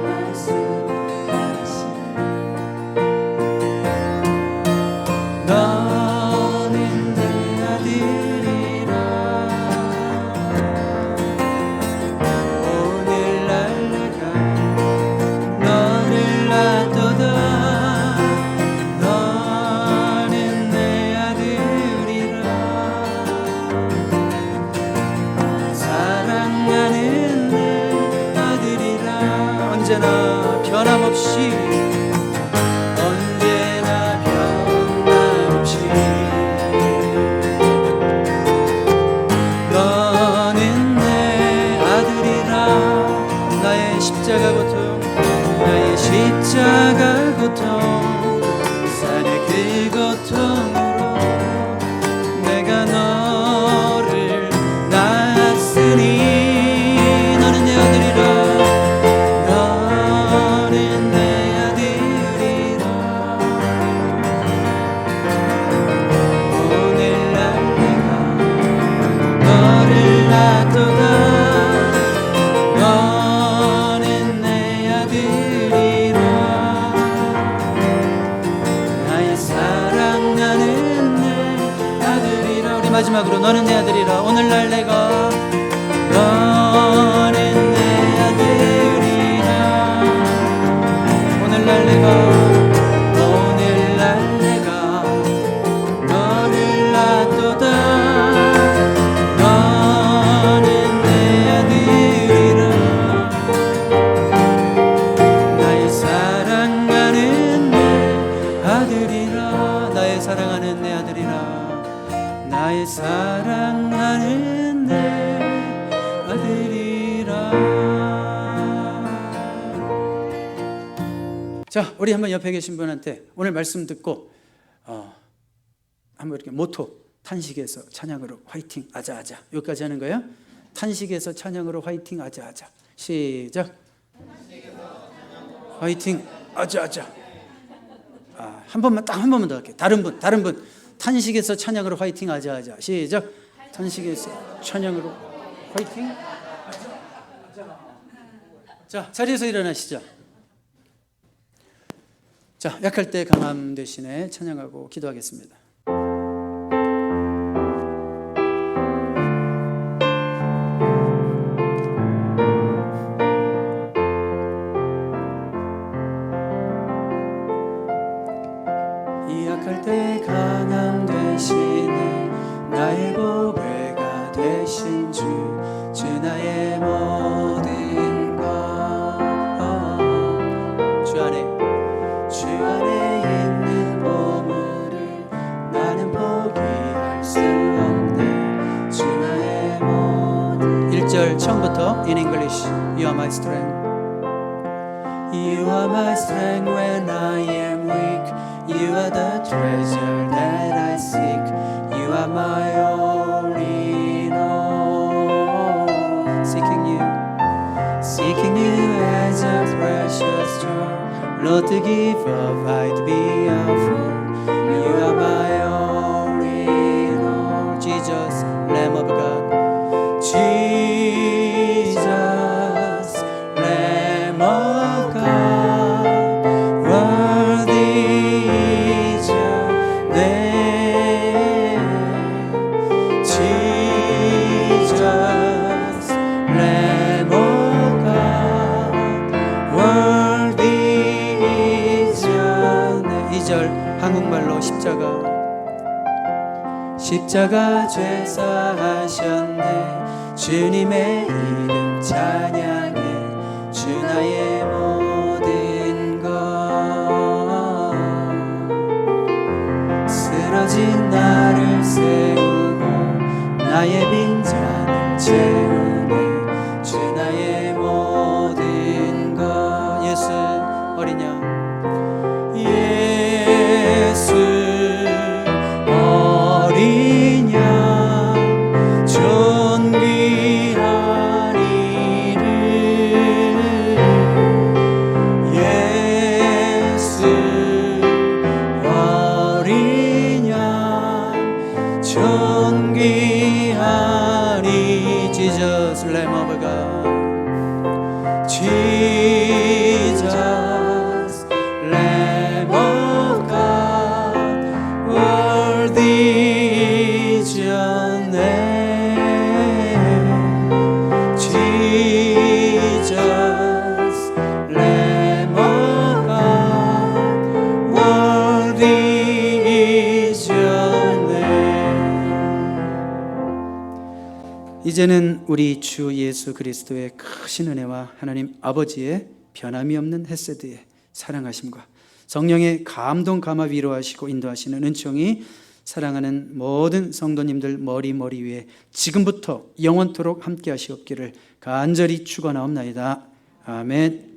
말씀하시네. 너는 내 아들이라. 오늘날 내가 너를 낳도다. 너는 내 아들이라. 사랑하는 내 아들이라. 언제나 변함없이 언제나 변함없이 너는 내 아들이라. 나의 십자가 고통 나의 십자가 고통 산의 그 고통으로 내가 너를 낳았으니 너는 내 아들이라. 너는 내 아들이라. 오늘날 내가 너를 낳도다. 너는 내 아들이라. 나의 사랑하는 내 아들이라. 우리 마지막으로 너는 내 아들이라. 오늘날 내가 너는 내 아들이라. 오늘날 내가 너를 낳도다. 너는 내 아들이라. 나의 사랑하는 내 아들이라. 나의 사랑하는 내 아들이라. 나의 사랑하는 내 아들이라. 자, 우리 한번 옆에 계신 분한테 오늘 말씀 듣고 한번 이렇게 모토 탄식에서 찬양으로 화이팅 아자아자 여기까지 하는 거예요. 탄식에서 찬양으로 화이팅 아자아자. 시작. 화이팅 아자아자. 한 번만 딱 한 번만 더 할게요. 다른 분 탄식에서 찬양으로 화이팅 아자아자. 시작. 탄식에서 찬양으로 화이팅 아자아자. 자, 자리에서 일어나시죠. 자, 약할 때 강함 대신에 찬양하고 기도하겠습니다. 이 약할 때 강함 대신에 나의 보배가 되신 주 나의 모든 것 주 안에 있는 보물을 나는 포기할 수 없네. 주 나의 모든 1절 처음부터 in English You are my strength You are my strength when I am weak. You are the treasure that I seek. You are my all in all. Seeking you as a precious jewel. Lord, to give up, I'd be a fool. You are my all in all. Jesus, Lamb of God. Jesus, Lamb of God, worthy is your name. Jesus, Lamb of God, worthy is your name. 2절 한국말로 십자가 죄사하셨네. 주님의 이름 찬양해. 주 나의 모든 것. 쓰러진 나를 세우고 나의 빈잔을 채우네. 주 나의 모든 것. 예수 어린 양. 예수 어린 양 존귀하리를. 예수 어린 양 존귀하리. Jesus, Lamb of God. Jesus, Lamb of God, worthy is your name. Jesus, Lamb of God, worthy is your name. 이제는 우리 주 예수 그리스도의 크신 은혜와 하나님 아버지의 변함이 없는 헤세드의 사랑하심과 성령의 감동 감화 위로하시고 인도하시는 은총이 사랑하는 모든 성도님들 머리 위에 지금부터 영원토록 함께 하시옵기를 간절히 축원하옵나이다. 아멘.